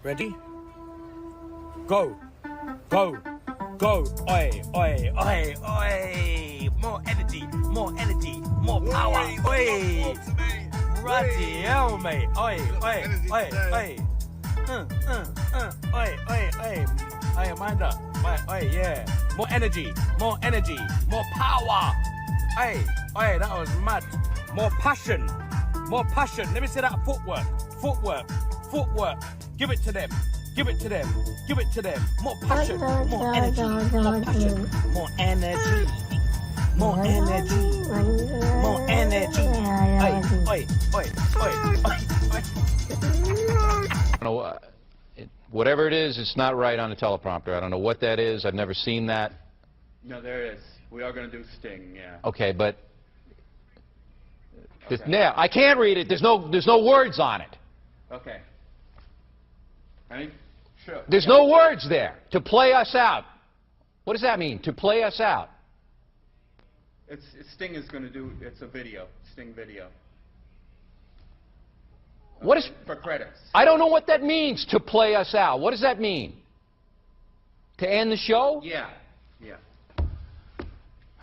Ready? Go. Go. Go. Oi, oi, oi, oi. More energy, more power. Oi. Bloody hell, mate. Oi, oi, oi, oi. Oi, oi, oi. Oi, mind up. Oi, yeah. More energy, more power. Oi, oi, that was mad. More passion. Let me see that footwork. Give it to them. More passion. More energy. Oi. I don't know, whatever it is, it's not right on the teleprompter. I don't know what that is. I've never seen that. No, there is. We are going to do Sting, yeah. Okay, but Okay. yeah, I can't read it. There's no words on it. Okay. Ready? Sure. There's no words there. To play us out. What does that mean? To play us out. Sting is going to do, it's a video, Sting video. What is... For credits. I don't know what that means, to play us out. What does that mean? To end the show? Yeah.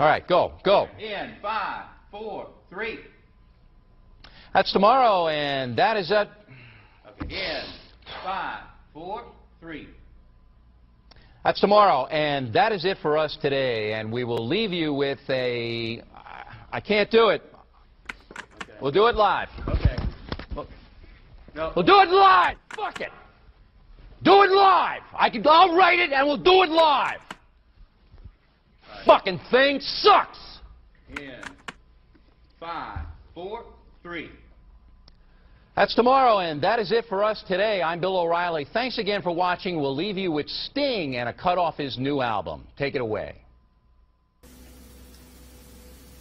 All right, go. In 5, 4, 3. That's tomorrow, and that is it. Okay, in 5, 4, 3. That's tomorrow, and that is it for us today. And we will leave you with a... I can't do it. Okay. We'll do it live. Okay. No. We'll do it live. Fuck it. Do it live. I'll write it, and we'll do it live. Right. Fucking thing sucks. In 5, 4, 3. That's tomorrow, and that is it for us today. I'm Bill O'Reilly. Thanks again for watching. We'll leave you with Sting and a cut off his new album. Take it away.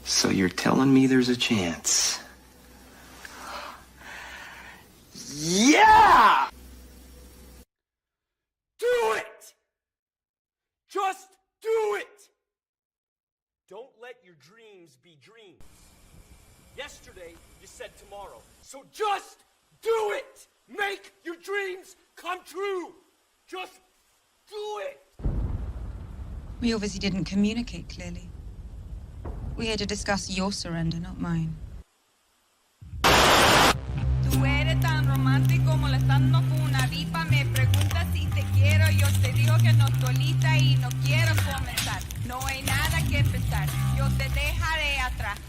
So you're telling me there's a chance? Yeah! Do it! Just do it! Don't let your dreams be dreams. Yesterday, you said tomorrow. So just do it! Make your dreams come true! Just do it! We obviously didn't communicate clearly. We're here to discuss your surrender, not mine. Tú eres tan romántico molestando con una ripa. Me preguntas si te quiero. Yo te digo que no estoy lista y no quiero comenzar. No hay nada que pensar. Yo te dejaré atrás.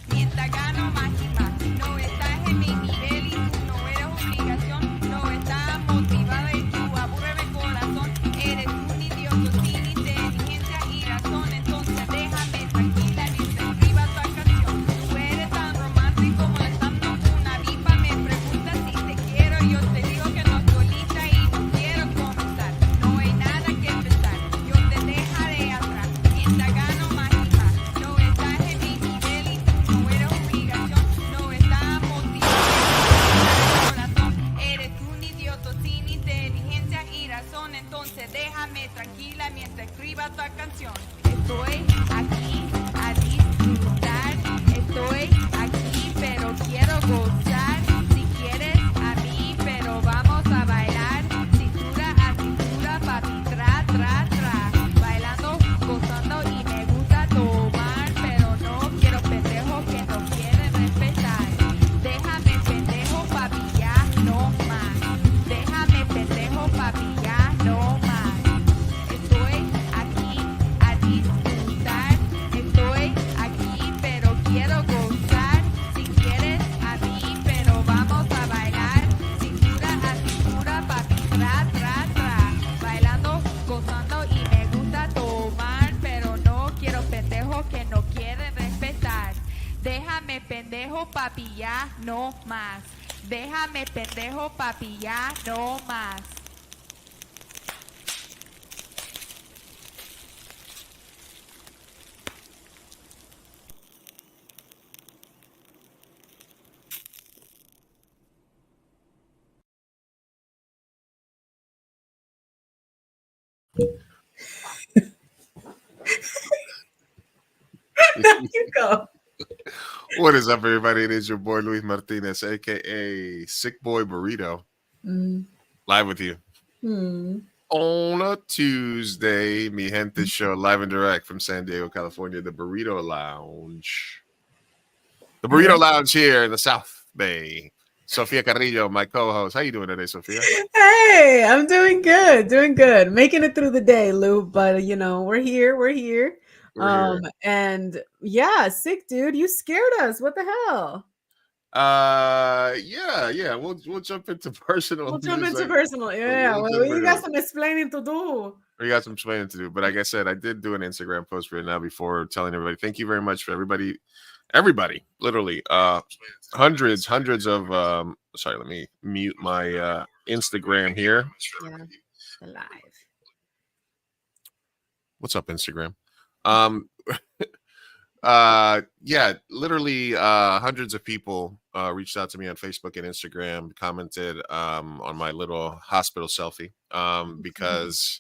Mientras gano más y más. No estás en mi nivel y tú no eres obligación. No estás motivada y tú aburres mi corazón. Eres un idiota sin inteligencia y razón. Entonces déjame tranquila y te escriba tu canción. Tú eres tan romántico molestando una vipa. Me preguntas si te quiero. Yo te digo que no estoy lista y no quiero comenzar. No hay nada que empezar. Yo te dejaré atrás. Mientras gano más y más. No estás en mi nivel y tú no eres obligación. No estás motivado. Corazón. Eres un idiota sin inteligencia y razón. Entonces déjame tranquila mientras escriba tu canción. Estoy aquí a disfrutar. Estoy aquí pero quiero gozar. Si quieres a mí pero vamos a bailar. Cintura a cintura, papi, tra, tra, tra. Bailando, gozando y me gusta tomar. Pero no quiero pendejos que no quieren respetar. Déjame pendejo, papi, ya no más. Déjame pendejo, papi, ya no más. Estoy aquí a disfrutar. Estoy aquí pero quiero gozar. Si quieres a mí pero vamos a bailar. Cintura a cintura, papi, tra, tra, tra. Bailando, gozando y me gusta tomar. Pero no quiero pendejos que no quieren respetar. Déjame pendejo, papi, ya no más. Déjame pendejo, papi, ya no más. You go. What is up, everybody? It is your boy Luis Martinez, aka Sick Boy Burrito. Live with you. Hmm. On a Tuesday, Mi Gente show live and direct from San Diego, California, the Burrito Lounge. The Burrito Lounge here in the South Bay. Sofia Carrillo, my co-host. How you doing today, Sofia? Hey, I'm doing good, making it through the day, Lou. But you know, we're here. We're here. And yeah, sick dude, you scared us. What the hell? Yeah. We'll jump into personal. We'll jump news, into personal. Yeah, well, you got some explaining to do. We got some explaining to do, but like I said, I did do an Instagram post right now before telling everybody. Thank you very much for everybody, literally, hundreds of. Sorry, let me mute my Instagram here. Yeah, live. What's up, Instagram? Yeah, literally hundreds of people reached out to me on Facebook and Instagram, commented on my little hospital selfie because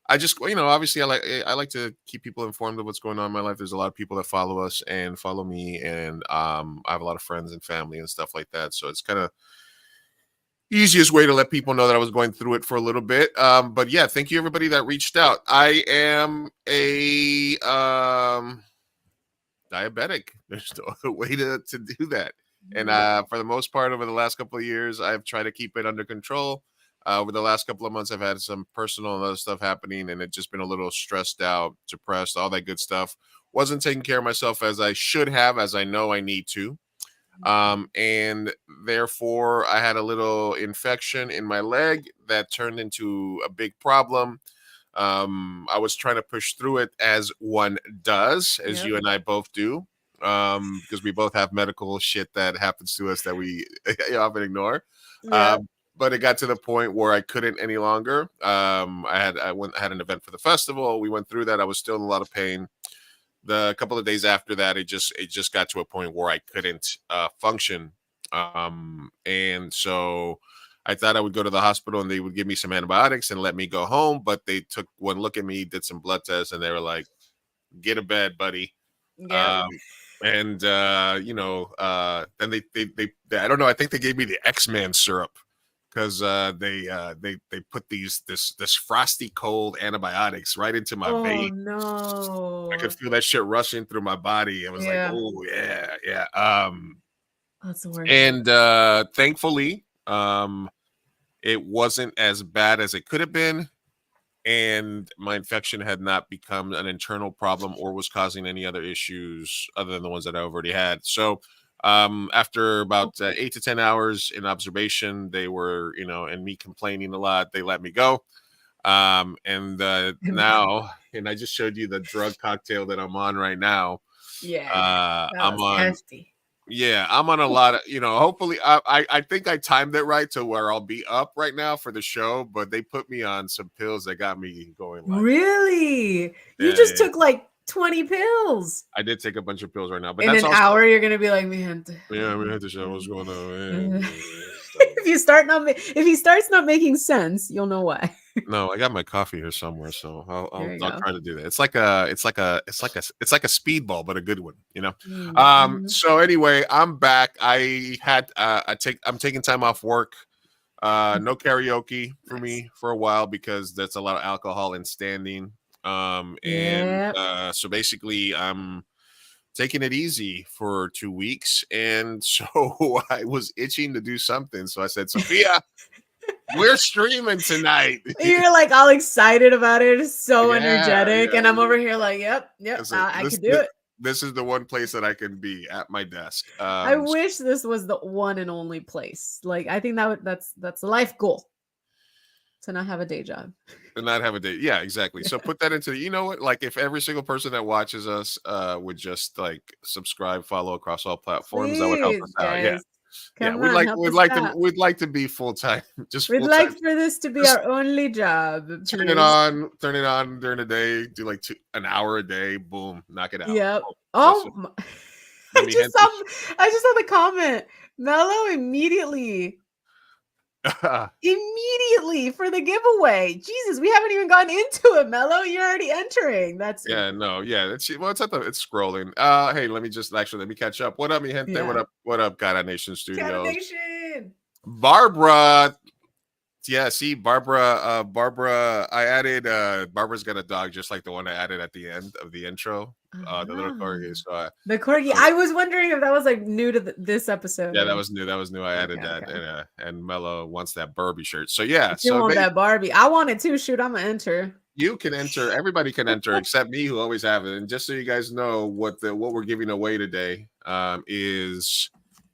I just, obviously I like to keep people informed of what's going on in my life. There's a lot of people that follow us and follow me, and I have a lot of friends and family and stuff like that, so it's kind of easiest way to let people know that I was going through it for a little bit. But yeah, thank you everybody that reached out. I am a diabetic. There's no way to do that. And for the most part, over the last couple of years, I've tried to keep it under control. Over the last couple of months, I've had some personal and other stuff happening, and it's just been a little stressed out, depressed, all that good stuff. Wasn't taking care of myself as I should have, as I know I need to. And therefore, I had a little infection in my leg that turned into a big problem. I was trying to push through it as one does, as you and I both do, because we both have medical shit that happens to us that we often ignore. But it got to the point where I couldn't any longer. I had an event for the festival. We went through that. I was still in a lot of pain. The couple of days after that, it just got to a point where I couldn't function. And so I thought I would go to the hospital and they would give me some antibiotics and let me go home. But they took one look at me, did some blood tests, and they were like, "Get a bed, buddy." Yeah. And then they I don't know. I think they gave me the X-Man syrup because they put this frosty cold antibiotics right into my vein. Oh no! I could feel that shit rushing through my body. I was like, "Oh yeah." That's the worst. And thankfully, it wasn't as bad as it could have been, and my infection had not become an internal problem or was causing any other issues other than the ones that I already had. So after about 8 to 10 hours in observation, they were, and me complaining a lot, they let me go. Now, and I just showed you the drug cocktail that I'm on right now. Yeah, I'm on nasty. Yeah, I'm on a lot of, hopefully I think I timed it right to where I'll be up right now for the show, but they put me on some pills that got me going. Really? You just took like 20 pills. I did take a bunch of pills right now, but in that's an also, hour you're gonna be like, "Mi gente." Yeah, we had to show what's going on. If he starts not making sense, you'll know why. No, I got my coffee here somewhere, so I'll try to do that. It's like a speedball, but a good one, So anyway, I'm back. I'm taking time off work. No karaoke for me for a while because that's a lot of alcohol and standing. So basically I'm taking it easy for 2 weeks, and so I was itching to do something. So I said, "Sophia, we're streaming tonight." You're like all excited about it. It's so energetic. And I'm over here like, yep, I can do it. This is the one place that I can be at my desk. I wish this was the one and only place. Like, I think that's a life goal, to not have a day job. And not have a day. Yeah, exactly. So put that into what? Like, if every single person that watches us would just like subscribe, follow across all platforms, that would help us out. Yeah. We'd like to be full time. We'd like for this to be our only job. Turn it on during the day. Do like an hour a day. Boom, knock it out. Yep. I just saw the comment. Mello immediately for the giveaway. Jesus, we haven't even gone into it, Mello. You're already entering. It's it's scrolling. Hey, let me catch up. What up, mi gente? What up, Cara Nation Studios? Cara Nation. Barbara Yeah, see, Barbara, I added Barbara's got a dog just like the one I added at the end of the intro. The little corgi. So The corgi. I was wondering if that was like new to this episode. yeah, that was new. That was new. I added that, and Mello wants that Barbie shirt. So yeah, You want that Barbie? I want it too. Shoot, I'm gonna enter. you can enter. Everybody can enter except me, who always have it. And just so you guys know, what we're giving away today is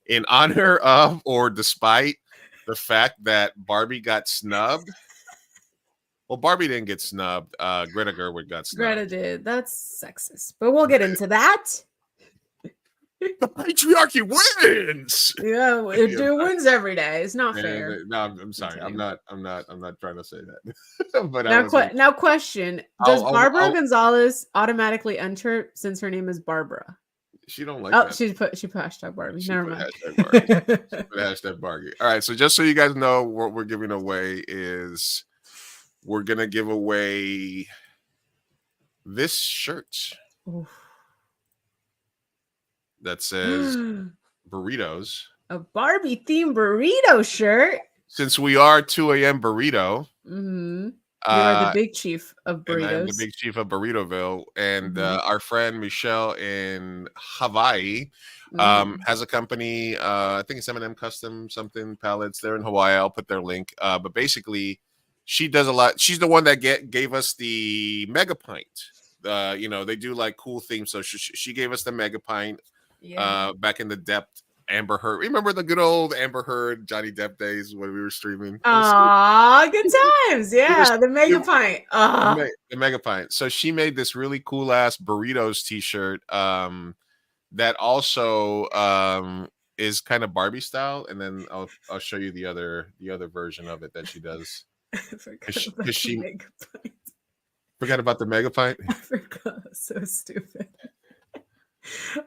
in honor of or despite the fact that Barbie got snubbed. Well, Barbie didn't get snubbed. Greta Gerwig got snubbed. Greta did. That's sexist, but we'll get into that. The patriarchy wins. Yeah, it wins every day. It's not fair. No, I'm sorry. I'm not trying to say that. But now, question: does Barbara Gonzalez automatically enter since her name is Barbara? She don't like. Oh, that. she put hashtag Barbie. Never mind. Hashtag Barbie. All right. So just so you guys know, what we're giving away is we're gonna give away this shirt. Oof. That says burritos. A Barbie themed burrito shirt. Since we are 2 a.m. burrito. Mm-hmm. You are the big chief of burritos. And I'm the big chief of Burritoville. And our friend Michelle in Hawaii has a company. I think it's M&M Custom something pallets. They're in Hawaii. I'll put their link. But basically, she does a lot. She's the one that gave us the Mega Pint. They do like cool themes. So she gave us the Mega Pint back in the Depth Amber Heard. Remember the good old Amber Heard Johnny Depp days when we were streaming? Ah, good times. Yeah, the Mega Pint. The Mega Pint. So she made this really cool ass burritos t-shirt that also is kind of Barbie style, and then I'll show you the other version of it that she does. Forgot about the Mega Pint. I forgot. So stupid.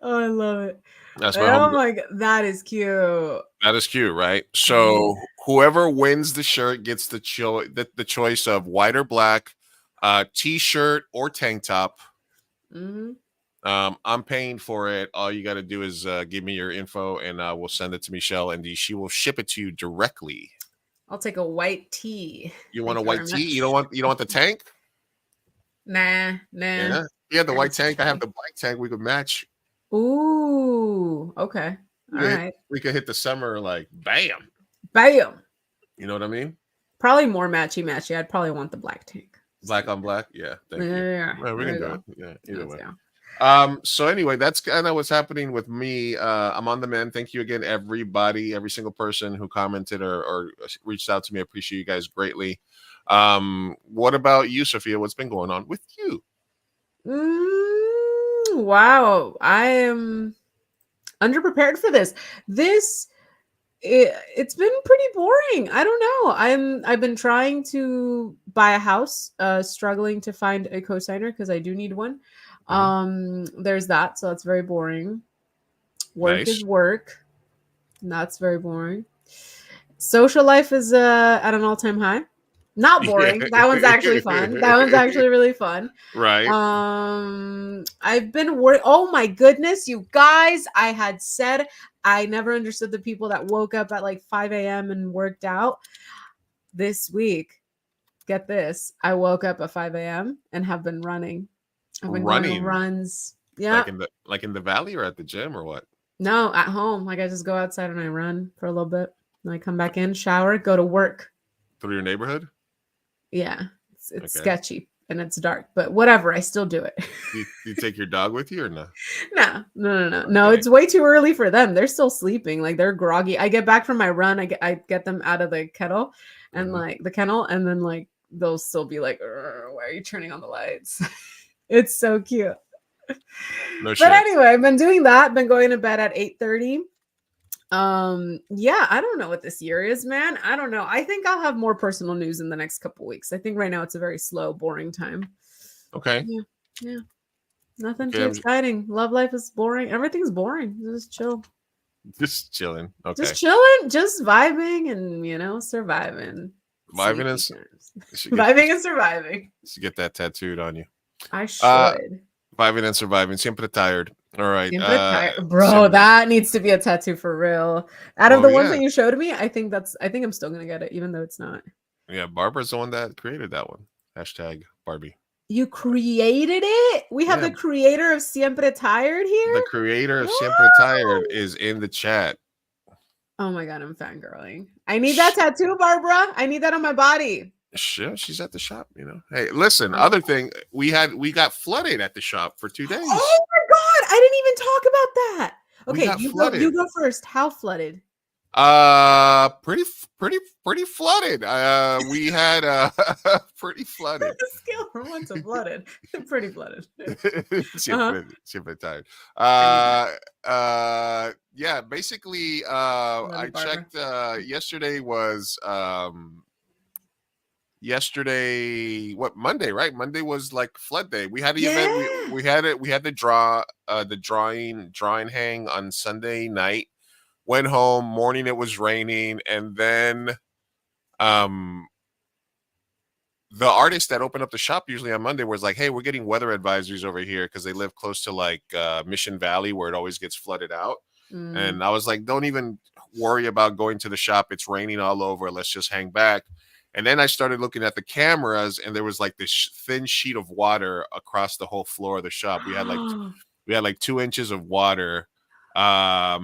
Oh, I love it. That's my god, that is cute. That is cute, right? So whoever wins the shirt gets the choice of white or black, t-shirt or tank top. I'm paying for it. All you got to do is give me your info, and we'll send it to Michelle, and she will ship it to you directly. I'll take a white tee. You want a white tee? You don't want the tank? Nah. Yeah, the white tank. I have the black tank. We could match. Ooh, okay. All right. We could hit the summer like bam. You know what I mean? Probably more matchy. I'd probably want the black tank. Black on black. Yeah. Thank you. Yeah. Well, we can do it. Yeah. Either way. So anyway, that's kind of what's happening with me. I'm on the mend. Thank you again, everybody, every single person who commented or reached out to me. I appreciate you guys greatly. What about you, Sophia? What's been going on with you? Wow, I am underprepared for this. It's been pretty boring. I don't know. I've been trying to buy a house, struggling to find a cosigner because I do need one. There's that, so that's very boring. Work is work, and that's very boring. Social life is at an all-time high. Not boring. That one's actually fun. That one's actually really fun. Right. I've been worried. Oh my goodness, you guys. I had said I never understood the people that woke up at like 5 a.m. and worked out. This week, get this. I woke up at 5 a.m. and have been running. I've been going on runs. Yeah. Like in the valley or at the gym or what? No, at home. Like I just go outside and I run for a little bit. And I come back in, shower, go to work. Through your neighborhood? Yeah, it's sketchy and it's dark, but whatever. I still do it. Do you take your dog with you or no? No. Okay. It's way too early for them. They're still sleeping. Like they're groggy. I get back from my run. I get them out of the kettle and like the kennel, and then like they'll still be like, "Why are you turning on the lights?" It's so cute. No shit. But anyway, I've been doing that. Been going to bed at 8:30. Yeah, I don't know what this year is, man. I don't know. I think I'll have more personal news in the next couple weeks. I think right now it's a very slow, boring time. Okay. Yeah. Nothing too exciting. Love life is boring. Everything's boring. Just chill. Just chilling. Okay. Just chilling. Just vibing and surviving. Vibing and surviving. You should get that tattooed on you. I should. Vibing and surviving. Siempre tired. All right. Bro, that needs to be a tattoo for real. Out of the ones that you showed me, I think I'm still gonna get it, even though it's not. Yeah, Barbara's the one that created that one. Hashtag Barbie. You created it? We have Yeah. the creator of Siempre Tired here? The creator of Siempre Tired is in the chat. Oh my god, I'm fangirling. I need that tattoo, Barbara. I need that on my body. Sure, she's at the shop, you know. Hey, listen, other thing, we got flooded at the shop for 2 days. Oh my god, I didn't even talk about that. We Okay, got you flooded. go first. How flooded? Pretty flooded. We had pretty flooded. Scale from 1 to flooded. Pretty flooded. Siempre tired. Yeah, basically I checked yesterday was Monday, right? Monday was like flood day. We had the event, we had the drawing hang on Sunday night. Went home, morning it was raining, and then the artist that opened up the shop usually on Monday was like, hey, we're getting weather advisories over here because they live close to like Mission Valley where it always gets flooded out. And I was like, don't even worry about going to the shop. It's raining all over. Let's just hang back. And then I started looking at the cameras, and there was like this thin sheet of water across the whole floor of the shop. We had like 2 inches of water. So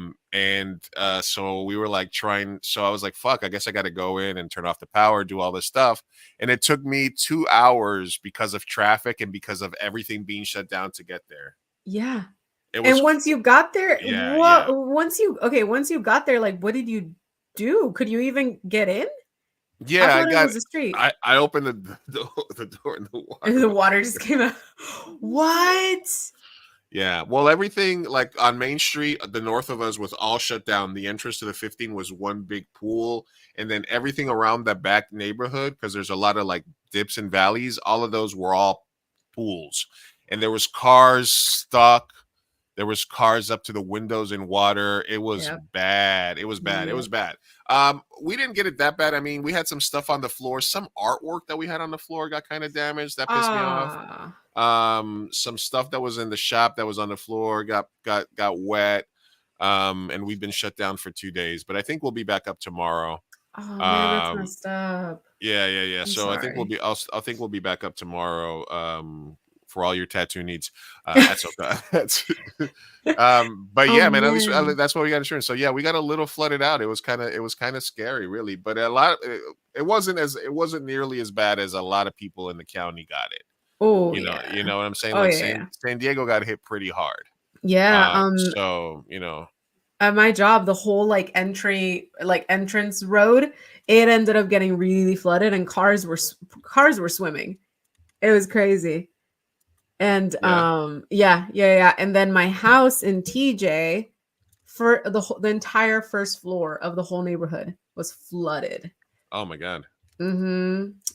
we were like so I was like, fuck, I guess I got to go in and turn off the power, do all this stuff. And it took me 2 hours because of traffic and because of everything being shut down to get there. Yeah. And once you got there, yeah. once you got there, like, what did you do? Could you even get in? Yeah, I got the street. I opened the door and the water. And the water just came out. What? Yeah. Well, everything like on Main Street, the north of us was all shut down. The entrance to the 15 was one big pool. And then everything around that back neighborhood, because there's a lot of like dips and valleys, all of those were all pools. And there was cars stuck. There was cars up to the windows in water. It was bad. It was bad. It was bad. We didn't get it that bad. I mean, we had some stuff on the floor. Some artwork that we had on the floor got kind of damaged. That pissed me off. Some stuff that was in the shop that was on the floor got wet. And we've been shut down for 2 days. But I think we'll be back up tomorrow. Oh man, that's messed up. Yeah. So sorry. I think we'll be back up tomorrow. For all your tattoo needs. That's okay. But yeah, man, at least that's why we got insurance. So yeah, we got a little flooded out. It was kind of scary, really. But it wasn't nearly as bad as a lot of people in the county got it. Oh, you know what I'm saying? Like San Diego got hit pretty hard. Yeah. So you know, at my job, the whole entrance road, it ended up getting really flooded, and cars were swimming. It was crazy. And and then my house in TJ, for the entire first floor of the whole neighborhood was flooded. Oh my god.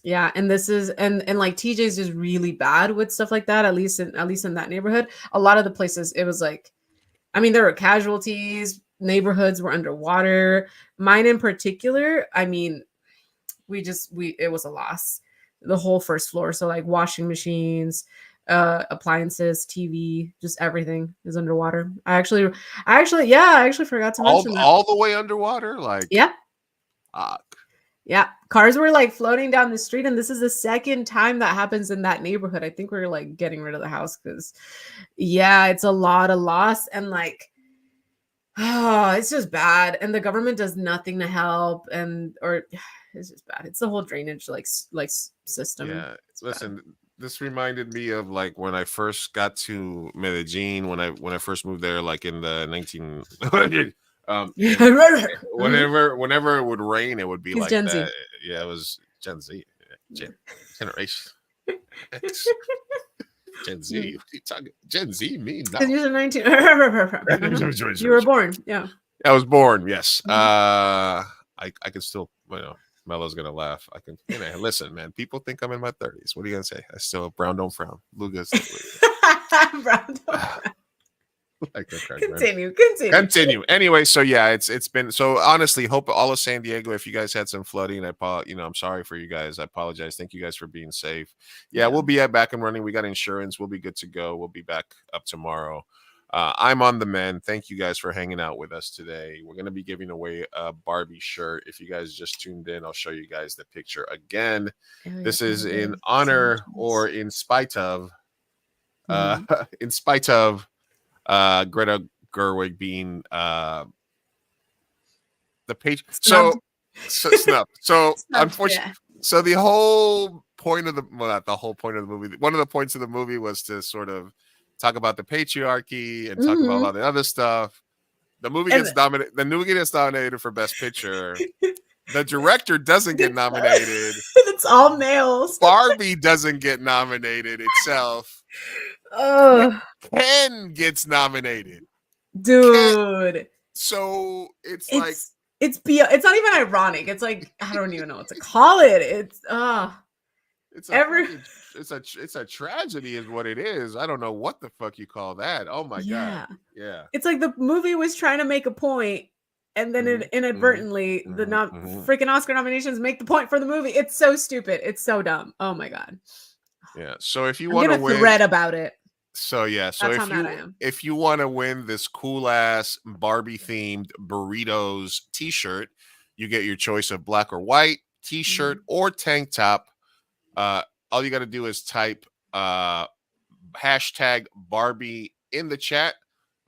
Yeah, and this is and like TJ's just really bad with stuff like that. At least in that neighborhood, a lot of the places it was like, I mean, there were casualties. Neighborhoods were underwater. Mine in particular, I mean, it was a loss. The whole first floor, so like washing machines, appliances, TV, just everything is underwater. I actually forgot to mention that. All the way underwater, like yeah, cars were like floating down the street, and this is the second time that happens in that neighborhood. I think we're like getting rid of the house because it's a lot of loss, and like it's just bad, and the government does nothing to help, or it's just bad. It's the whole drainage like system. Yeah, listen. This reminded me of like when I first got to Medellin, when I first moved there, like in the 19 whenever it would rain, it would be like Gen that. Z. Yeah, it was Gen Z, generation. Gen Z. What are you talking? Gen Z mean? Because you're 19. You were born. Yeah. I was born. Yes. I can still, Melo's gonna laugh. I can, listen, man. People think I'm in my 30s. What are you gonna say? I still brown don't frown. Luga's brown don't frown. Like that Continue. Anyway, so yeah, it's been so honestly. Hope all of San Diego. If you guys had some flooding, I'm sorry for you guys. I apologize. Thank you guys for being safe. Yeah, we'll be back and running. We got insurance. We'll be good to go. We'll be back up tomorrow. I'm on the mend. Thank you guys for hanging out with us today. We're going to be giving away a Barbie shirt. If you guys just tuned in, I'll show you guys the picture again. This is in honor or in spite of in spite of Greta Gerwig being the page. So snub. So unfortunately, so the whole point of not the whole point of the movie. One of the points of the movie was to sort of talk about the patriarchy and talk about all the other stuff. The movie gets dominated. The movie gets nominated for Best Picture. The director doesn't get nominated. It's all males. Barbie doesn't get nominated itself. Ken gets nominated. Dude. Ken. So it's like it's not even ironic. It's like I don't even know what to call it. It's a tragedy is what it is. I don't know what the fuck you call that. Oh my god. Yeah. It's like the movie was trying to make a point, and then inadvertently the freaking Oscar nominations make the point for the movie. It's so stupid. It's so dumb. Oh my god. Yeah. So if you want to win, thread about it. So yeah. So if you want to win this cool ass Barbie themed burritos T-shirt, you get your choice of black or white T-shirt or tank top. All you got to do is type hashtag Barbie in the chat.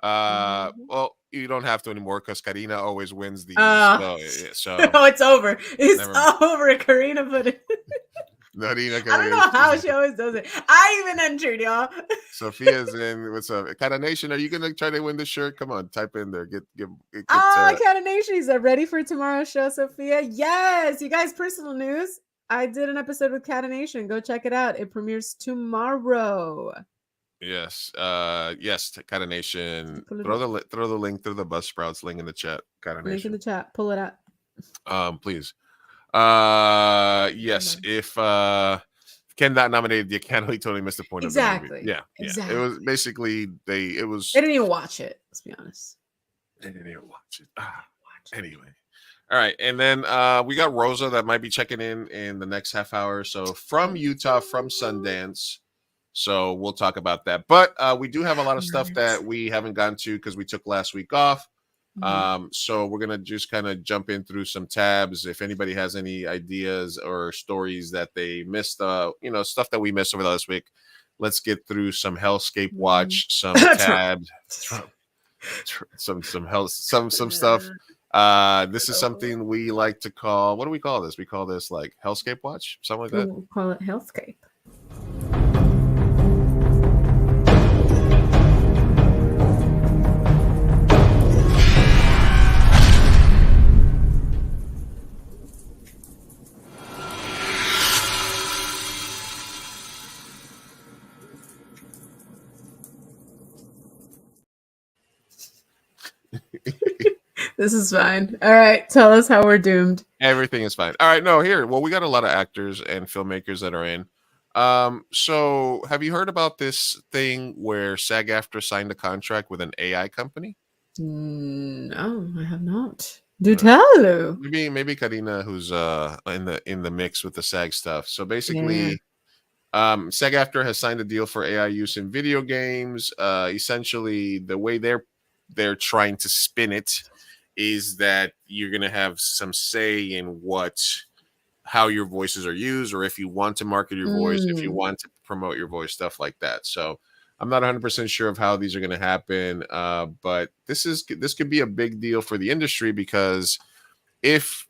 Well, you don't have to anymore because Karina always wins these. So no, it's over. It's over. Karina put it. I don't know how she always does it. I even entered, y'all. Sophia's in. What's up, Cat Nation? Are you gonna try to win the shirt? Come on, type in there. Get Cat Nation, is that ready for tomorrow's show, Sophia? Yes, you guys. Personal news. I did an episode with Cat Nation. Go check it out. It premieres tomorrow. Yes. Yes. Cat Nation. Throw the link through the Buzzsprouts link in the chat. Cat Nation. Link in the chat. Pull it up. Please. Yes. If Ken not nominated, you can't really totally miss the point of the movie. Yeah. Exactly. It was basically they didn't even watch it. Let's be honest. They didn't even watch it. Anyway. All right, and then we got Rosa that might be checking in the next half hour. So from Utah, from Sundance. So we'll talk about that. But we do have a lot of stuff that we haven't gotten to because we took last week off. So we're gonna just kind of jump in through some tabs. If anybody has any ideas or stories that they missed, stuff that we missed over the last week, let's get through some Hellscape Watch, some tabs, some stuff. This is something we like to call. What do we call this? We call this like Hellscape Watch, something like that. We'll call it Hellscape. This is fine. All right. Tell us how we're doomed. Everything is fine. All right. No, here. Well, we got a lot of actors and filmmakers that are in. So have you heard about this thing where SAG-AFTRA signed a contract with an AI company? No, I have not. Do tell. Maybe Karina, who's in the mix with the SAG stuff. So basically, SAG-AFTRA has signed a deal for AI use in video games. Essentially, the way they're trying to spin it is that you're going to have some say in how your voices are used, or if you want to market your voice, if you want to promote your voice, stuff like that. So I'm not 100% sure of how these are going to happen, but this could be a big deal for the industry, because if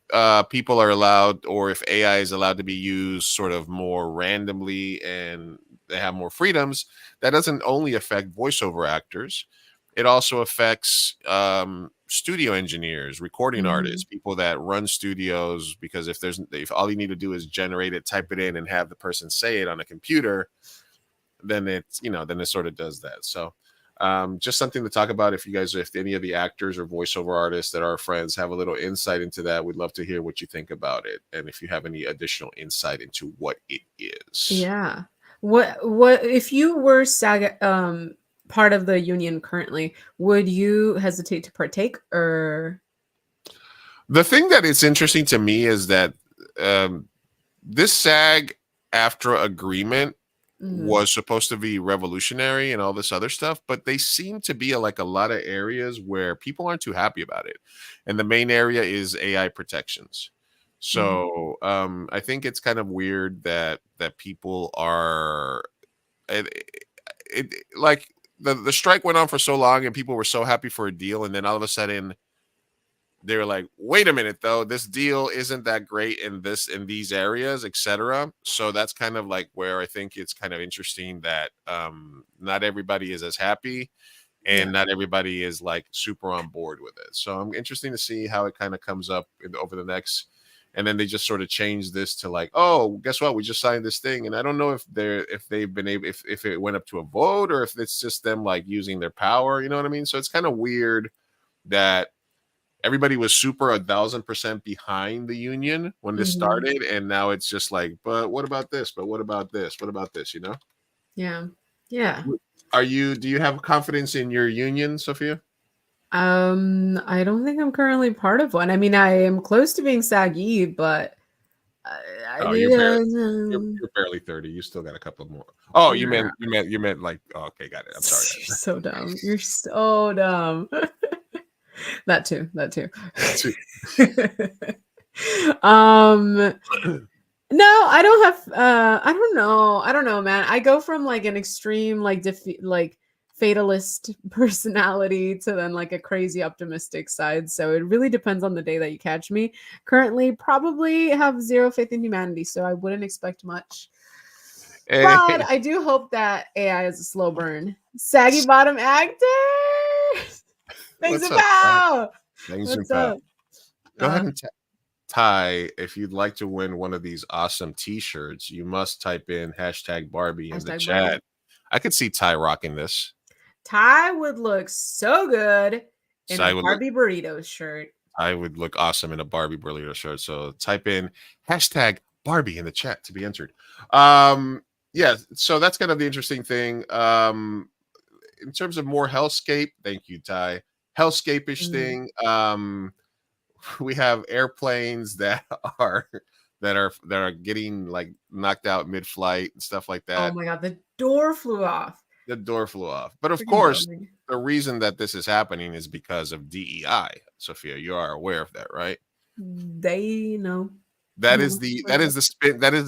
people are allowed, or if AI is allowed to be used sort of more randomly and they have more freedoms, that doesn't only affect voiceover actors. It also affects studio engineers, recording artists, people that run studios, because if all you need to do is generate it, type it in, and have the person say it on a computer, then it sort of does that. So just something to talk about. If any of the actors or voiceover artists that are friends have a little insight into that, we'd love to hear what you think about it, and if you have any additional insight into what it is. Yeah. What if you were SAG part of the union currently, would you hesitate to partake? Or the thing that is interesting to me is that this SAG-AFTRA agreement was supposed to be revolutionary and all this other stuff, but they seem to be like a lot of areas where people aren't too happy about it. And the main area is AI protections. So I think it's kind of weird that people are like the strike went on for so long and people were so happy for a deal, and then all of a sudden they were like, wait a minute though, this deal isn't that great in these areas, etc. So that's kind of like where I think it's kind of interesting that not everybody is as happy and not everybody is like super on board with it. So I'm interesting to see how it kind of comes up over the next, and then they just sort of change this to like, oh, guess what, we just signed this thing. And I don't know if they've been able, if it went up to a vote or if it's just them like using their power, you know what I mean? So it's kind of weird that everybody was super 1,000% behind the union when this started, and now it's just like, but what about this? But what about this? What about this? You know? Yeah. Do you have confidence in your union, Sophia? I don't think I'm currently part of one. I mean, I am close to being SAG-E, but you're barely 30. You still got a couple more. Oh, you meant like, oh, okay, got it. I'm sorry. You're so dumb. You're so dumb. That too. No, I don't have I don't know, man. I go from like an extreme like fatalist personality to then like a crazy optimistic side. So it really depends on the day that you catch me. Currently probably have zero faith in humanity, so I wouldn't expect much. But I do hope that AI is a slow burn. Saggy bottom actor. Thanks, pal. Thanks, pal. Go ahead and Ty, if you'd like to win one of these awesome T-shirts, you must type in #Barbie in the chat. Barbie. I could see Ty rocking this. Ty would look so good in a Barbie burrito shirt. I would look awesome in a Barbie burrito shirt. So type in #Barbie in the chat to be entered. Yeah, so that's kind of the interesting thing. In terms of more hellscape, thank you, Ty. Hellscape-ish thing. We have airplanes that are getting like knocked out mid-flight and stuff like that. Oh my god, the door flew off. But of course, the reason that this is happening is because of DEI. Sophia, you are aware of that, right? They know. That is the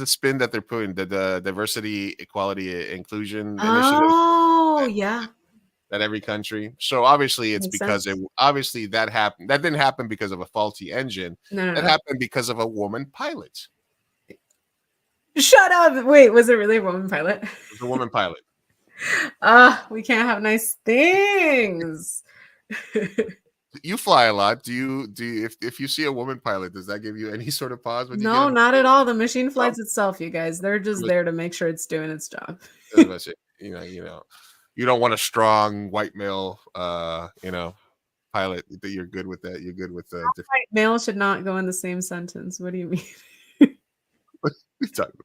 spin that they're putting, the diversity, equality, inclusion initiative. Oh, yeah. That every country. So obviously it's because that happened. That didn't happen because of a faulty engine. No. Happened because of a woman pilot. Shut up. Wait, was it really a woman pilot? It was a woman pilot. We can't have nice things. You fly a lot. Do you if you see a woman pilot, does that give you any sort of pause? No, not at all. The machine flies itself, you guys. They're just there to make sure it's doing its job. You know. You don't want a strong white male, pilot. You're good with that. You're good with white male should not go in the same sentence. What do you mean? What are you talking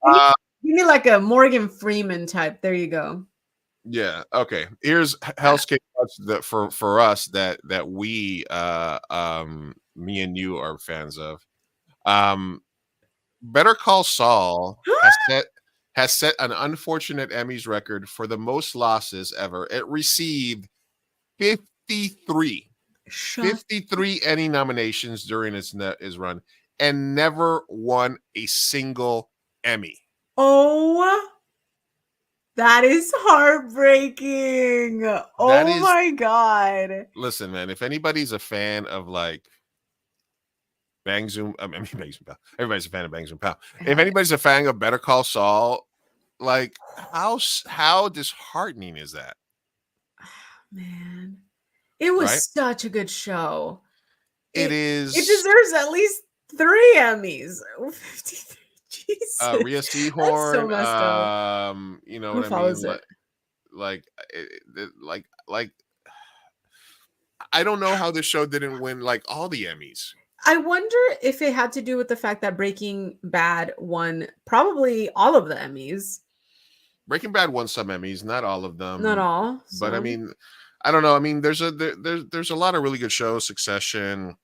about? You need like a Morgan Freeman type. There you go. Yeah. Okay. Here's hellscape for us that we me and you are fans of. Better Call Saul has set an unfortunate Emmys record for the most losses ever. It received 53 Emmy nominations during its run and never won a single Emmy. Oh, that is heartbreaking. My God. Listen, man, if anybody's a fan of like Bang Zoom, Bang Zoom Pal. Everybody's a fan of Bang Zoom Pal. If anybody's a fan of Better Call Saul, like how disheartening is that? Man, it was such a good show. It is. It deserves at least 3 Emmys. 53. Jesus. Rhea Seehorn. So messed up. You know what I mean? Like, I don't know how this show didn't win like all the Emmys. I wonder if it had to do with the fact that Breaking Bad won probably all of the Emmys. Breaking Bad won some Emmys, not all of them. Not all. But I mean, I don't know. I mean, there's a lot of really good shows. Succession.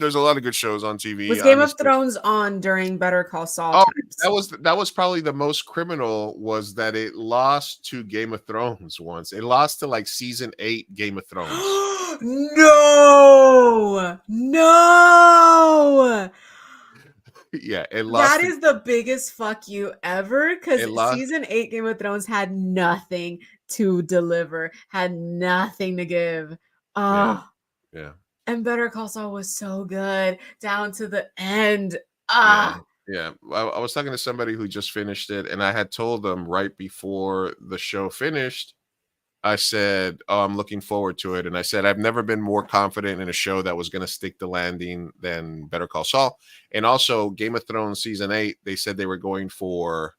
There's a lot of good shows on TV. Was Game of honestly. Thrones on during Better Call Saul Oh, times? that was probably the most criminal, was that it lost to Game of Thrones once. It lost to like season 8 Game of Thrones. No, no. Yeah, it lost. That is the biggest fuck you ever, because It lost. season 8 Game of Thrones had nothing to deliver, had nothing to give. Oh, Yeah. and Better Call Saul was so good down to the end. Yeah. Ah, Yeah. I was talking to somebody who just finished it, and I had told them right before the show finished, I said, "Oh, I'm looking forward to it." And I said, I've never been more confident in a show that was going to stick the landing than Better Call Saul. And also Game of Thrones season 8, they said they were going for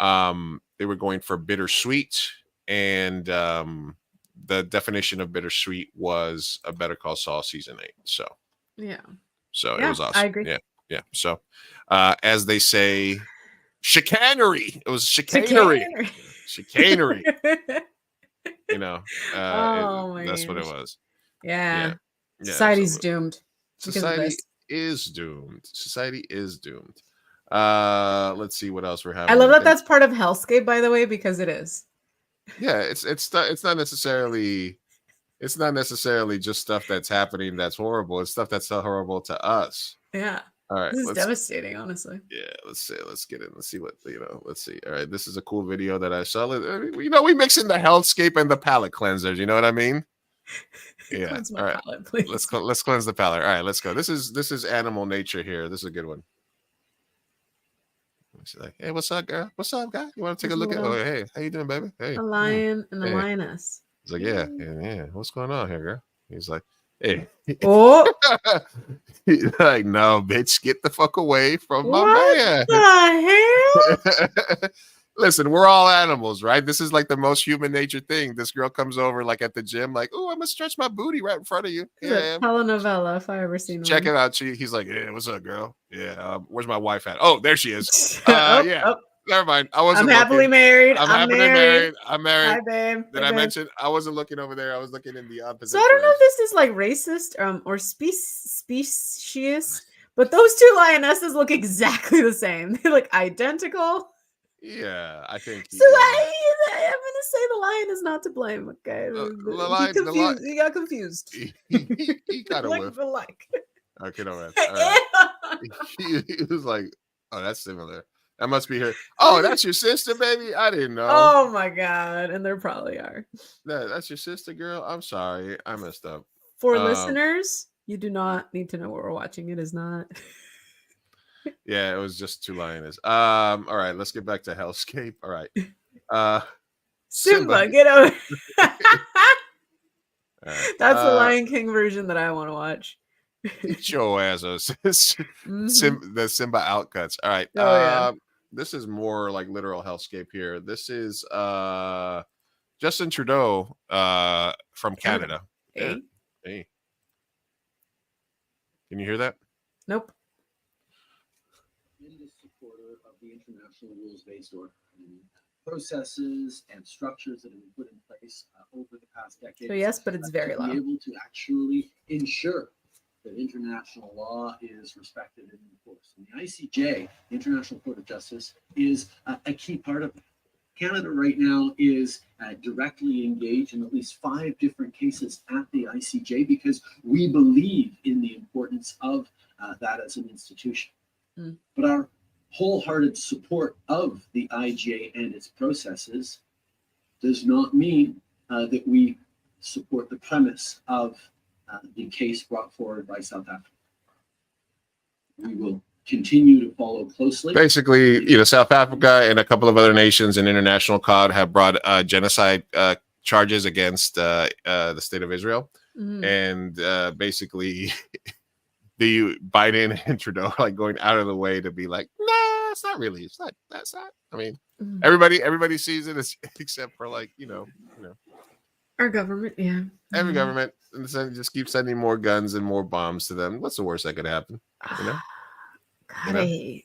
bittersweet, and the definition of bittersweet was a Better Call Saul season 8. So yeah. it was awesome. I agree. Yeah. So as they say, chicanery. It was chicanery. Chicanery. You know, Oh my that's what it gosh. was. Yeah. Yeah, Society's absolutely. doomed. because of Society this. is doomed. Society is doomed. Let's see what else we're having. I love that that's part of Hellscape, by the way, because it is. Yeah, it's not necessarily just stuff that's happening that's horrible. It's stuff that's so horrible to us. Yeah. All right, This is let's devastating, honestly. yeah, let's get in. Let's see what Let's see. All right, this is a cool video that I saw. We mix in the hellscape and the palate cleansers. You know what I mean? Yeah. Cleanse my All right. palate, please. Let's cleanse the palate. All right, let's go. This is animal nature here. This is a good one. She's like, "Hey, what's up, girl? What's up, guy? You want to take a look at? Oh, hey, how you doing, baby? Hey, A lion and a Hey. lioness. He's like, yeah. What's going on here, girl? He's like, hey. Oh, He's like, no, bitch, get the fuck away from my what man. the hell? Listen, we're all animals, right? This is like the most human nature thing. This girl comes over like at the gym, like, oh, I'm gonna stretch my booty right in front of you. It's a telenovela if I ever seen Check one. it out. He's like, yeah, what's up, girl? Yeah, where's my wife at? Oh, there she is. Oh, Yeah. oh, Never mind. I wasn't I'm happily looking. married. I'm I'm happily married. married. I'm married. Hi, babe. Did Hi, I babe. mention I wasn't looking over there? I was looking in the opposite. So I don't know if direction. this is like racist or specious, but those two lionesses look exactly the same. They look identical. Yeah, I think. So I'm gonna say the lion is not to blame. Okay, he got confused. He kind of Like whiffed. for like. Okay, all right. All right. He was like, "Oh, that's similar. That must be her. Oh, that's your sister, baby. I didn't know. Oh my god, and there probably are. That's your sister, girl. I'm sorry, I messed up. For listeners, you do not need to know what we're watching. It is not. Yeah, it was just two lioness. All right, let's get back to Hellscape. All right. Simba, get over. All right. That's the Lion King version that I want to watch. Get your ass Mhm. the Simba outcuts. All right. Oh, yeah. This is more like literal Hellscape here. This is Justin Trudeau from Canada. Hey. Yeah. Hey. Can you hear that? Nope. Tremendous supporter of the international rules-based order and processes and structures that have been put in place over the past decade. So yes, but it's very to loud. be able to actually ensure that international law is respected and enforced. And the ICJ, the International Court of Justice, is a key part of that. Canada right now is directly engaged in at least 5 different cases at the ICJ because we believe in the importance of that as an institution. Mm. But our wholehearted support of the IJ and its processes does not mean that we support the premise of the case brought forward by South Africa. We will continue to follow closely. Basically, South Africa and a couple of other nations in international code have brought genocide charges against the state of Israel. Mhm. And basically, the Biden and Trudeau are like going out of the way to be like, nah, it's not really. It's not. That's not. I mean, Mhm. everybody sees it except for like, Our government, yeah. every Mhm. government, and just keep sending more guns and more bombs to them. What's the worst that could happen? You know? God, You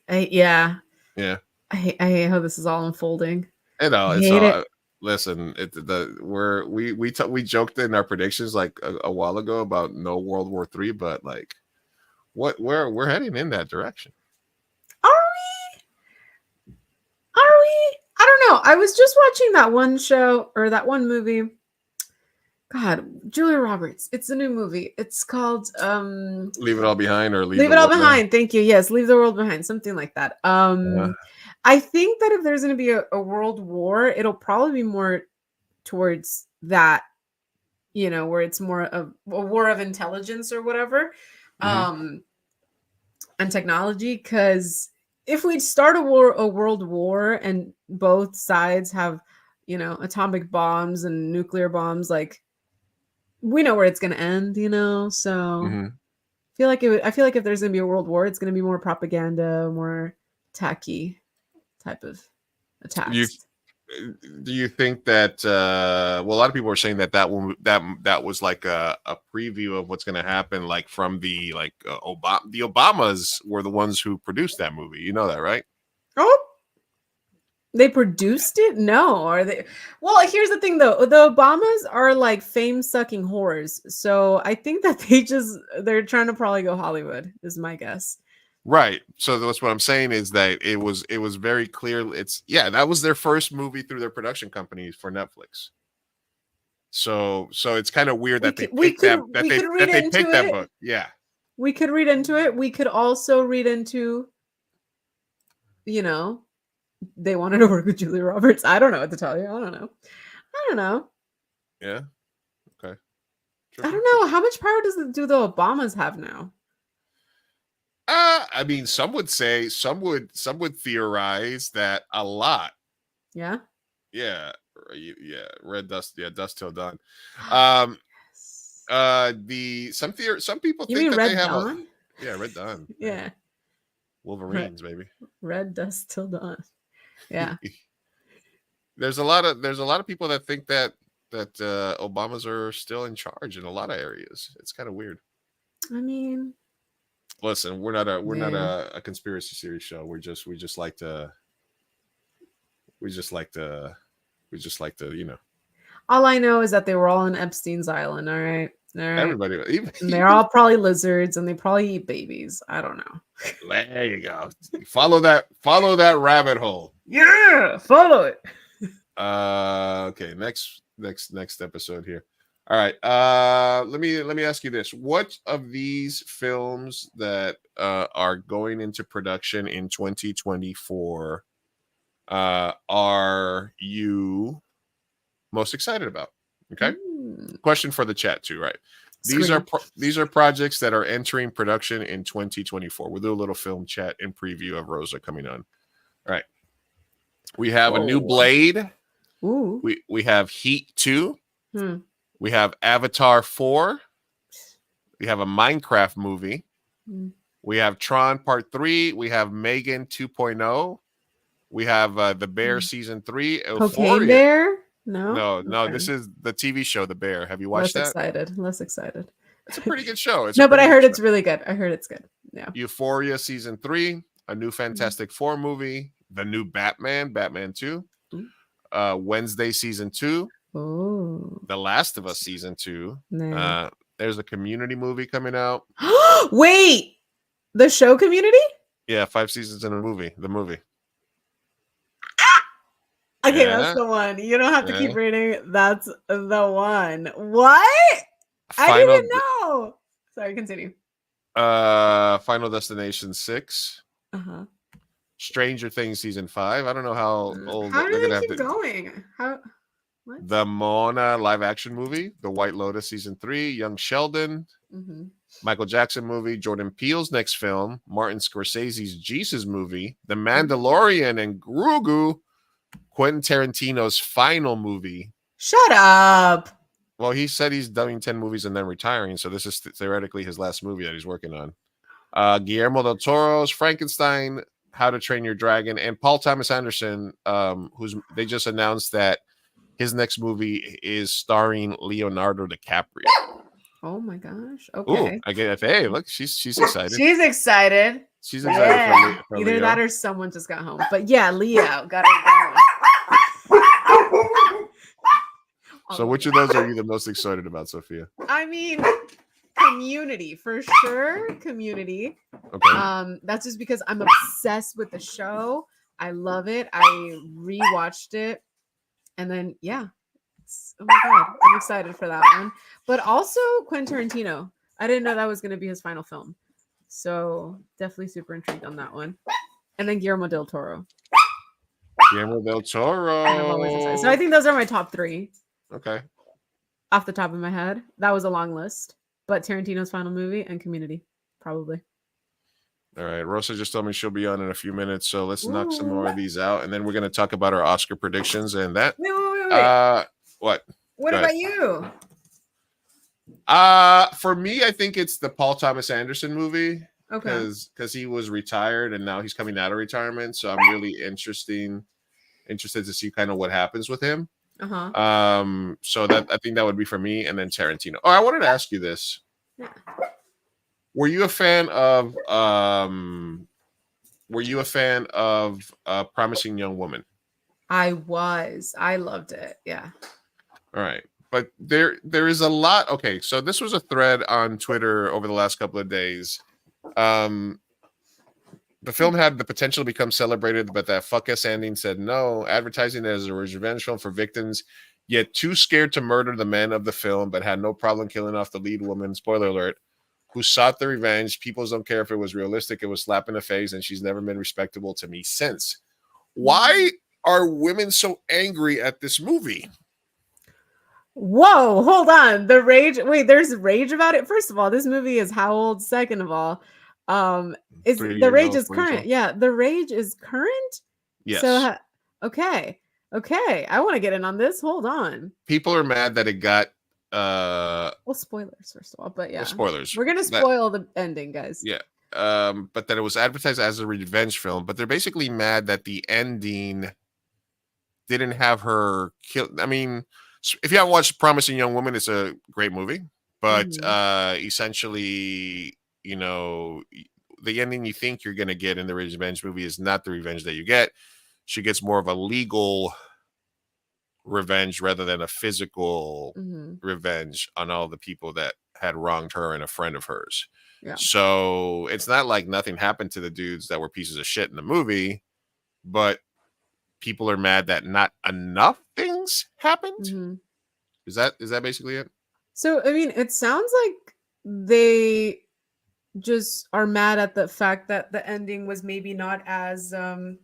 know? yeah. Yeah. I hate how this is all unfolding. I know I it's hate all. it. Listen, we joked in our predictions like a while ago about no World War III, but like we're heading in that direction. Are we? Are we? I don't know. I was just watching that one show or that one movie. God, Julia Roberts. It's a new movie. It's called Leave It All Behind or Leave the It All World Behind. Thank you. Yes, Leave the World Behind. Something like that. I think that if there's going to be a world war, it'll probably be more towards that, you know, where it's more of a war of intelligence or whatever, and technology. Because if we start a world war, and both sides have, you know, atomic bombs and nuclear bombs, like, we know where it's going to end, you know. So I feel like if there's going to be a world war, it's going to be more propaganda, more tacky type of attacks. Do you think that well, a lot of people are saying that was like a preview of what's going to happen, like from the the Obamas were the ones who produced that movie, you know that, right? Oh, they produced it? No, are they? Well, here's the thing though, the Obamas are like fame-sucking whores, so I think that they're trying to probably go Hollywood, is my guess. Right. So that's what I'm saying, is that it was very clear. That was their first movie through their production company for Netflix. So it's kind of weird that they picked that book. Yeah. We could read into it. We could also read into, you know, they wanted to work with Julia Roberts. I don't know what to tell you. I don't know. Yeah. Okay. I don't know. How much power do the Obamas have now? I mean, some would theorize that a lot. Yeah. Yeah. Red Dust. Yeah, Dust Till Dawn. Some people You think mean that Red they have Dawn? Red Dawn. Yeah. Wolverines, baby. Red Dust Till Dawn. Yeah. There's a lot of people that think that Obamas are still in charge in a lot of areas. It's kind of weird. I mean, listen, we're not a conspiracy series show. We just like to you know. All I know is that they were all on Epstein's island. All right. Everybody, and they're all probably lizards, and they probably eat babies. I don't know. There you go. Follow that rabbit hole. Yeah, follow it. Okay. Next episode here. All right. Let me ask you this: what of these films that are going into production in 2024 are you most excited about? Okay. Question for the chat too, right? These are projects that are entering production in 2024. We'll do a little film chat and preview of Rosa coming on. All right. We have a new Blade. Ooh. We have Heat 2. We have Avatar 4. We have a Minecraft movie. We have Tron Part 3. We have Megan 2.0. We have The Bear Season 3. Cocaine Bear? No. Okay. This is the TV show The Bear. Have you watched that? Less excited. It's a pretty good show. No, but I heard it's really good. I heard it's good. Yeah. Euphoria Season 3. A new Fantastic Four movie. The new Batman 2. Wednesday Season 2. Oh. The Last of Us Season 2. Nice. There's a Community movie coming out. Wait, the show Community? Yeah, 5 seasons in a movie. The movie. Okay, that's the one. You don't have to keep reading. That's the one. What? I didn't know. Sorry, continue. Final Destination 6. Stranger Things Season 5. I don't know how old How they're do gonna they have keep going? How? What? The Moana live action movie, The White Lotus Season 3, Young Sheldon, Michael Jackson movie, Jordan Peele's next film, Martin Scorsese's Jesus movie, The Mandalorian and Grogu, Quentin Tarantino's final movie. Shut up. Well, he said he's doing 10 movies and then retiring, so this is theoretically his last movie that he's working on. Guillermo del Toro's Frankenstein, How to Train Your Dragon, and Paul Thomas Anderson, they just announced that his next movie is starring Leonardo DiCaprio. Oh my gosh. Okay. Ooh, I get it. Hey, look, she's excited. She's excited. She's excited for Either Leo. that or someone just got home. But yeah, Leo got it going. So which of those are you the most excited about, Sophia? I mean, Community for sure. Community. Okay. That's just because I'm obsessed with the show. I love it. I rewatched it, and then yeah, oh my god, I'm excited for that one. But also Quentin Tarantino. I didn't know that was going to be his final film, so definitely super intrigued on that one. And then Guillermo del Toro. Guillermo del And I'm always excited. So I Toro. think those are my top 3 Okay. off the top of my head. That was a long list, but Tarantino's final movie and Community, probably. All right. Rosa just told me she'll be on in a few minutes, so let's knock some more Ooh. of these out, and then we're gonna talk about our Oscar predictions and that. Wait. What? What Go about ahead. you? For me, I think it's the Paul Thomas Anderson movie. Okay. Because he was retired and now he's coming out of retirement. So I'm really interested to see kind of what happens with him. Uh-huh. So that I think that would be for me, and then Tarantino. Oh, I wanted to ask you this. Yeah. Were you a fan of Promising Young Woman? I loved it. Yeah. All right. But there is a lot. Okay, so this was a thread on Twitter over the last couple of days. The film had the potential to become celebrated, but that fuck ass ending said no, advertising it as a revenge film for victims, yet too scared to murder the men of the film, but had no problem killing off the lead woman, spoiler alert, who sought the revenge. People don't care if it was realistic, it was slap in the face, and she's never been respectable to me since. Why are women so angry at this movie? Whoa, hold on. The rage. Wait, there's rage about it. First of all, this movie is how old? Second of all, is 3 the years rage old, is 4 years current? old. Yeah, the rage is current. Yes. So okay. I want to get in on this. Hold on. People are mad that it got Well, spoilers first of all, but yeah, spoilers. We're gonna spoil the ending, guys. Yeah. But that it was advertised as a revenge film, but they're basically mad that the ending didn't have her kill. I mean, if you haven't watched Promising Young Woman, it's a great movie, but essentially, you know, the ending you think you're going to get in the revenge movie is not the revenge that you get. She gets more of a legal revenge rather than a physical revenge on all the people that had wronged her and a friend of hers. Yeah. So it's not like nothing happened to the dudes that were pieces of shit in the movie, but people are mad that not enough things happened. Is that basically it? So I mean, it sounds like they just are mad at the fact that the ending was maybe not as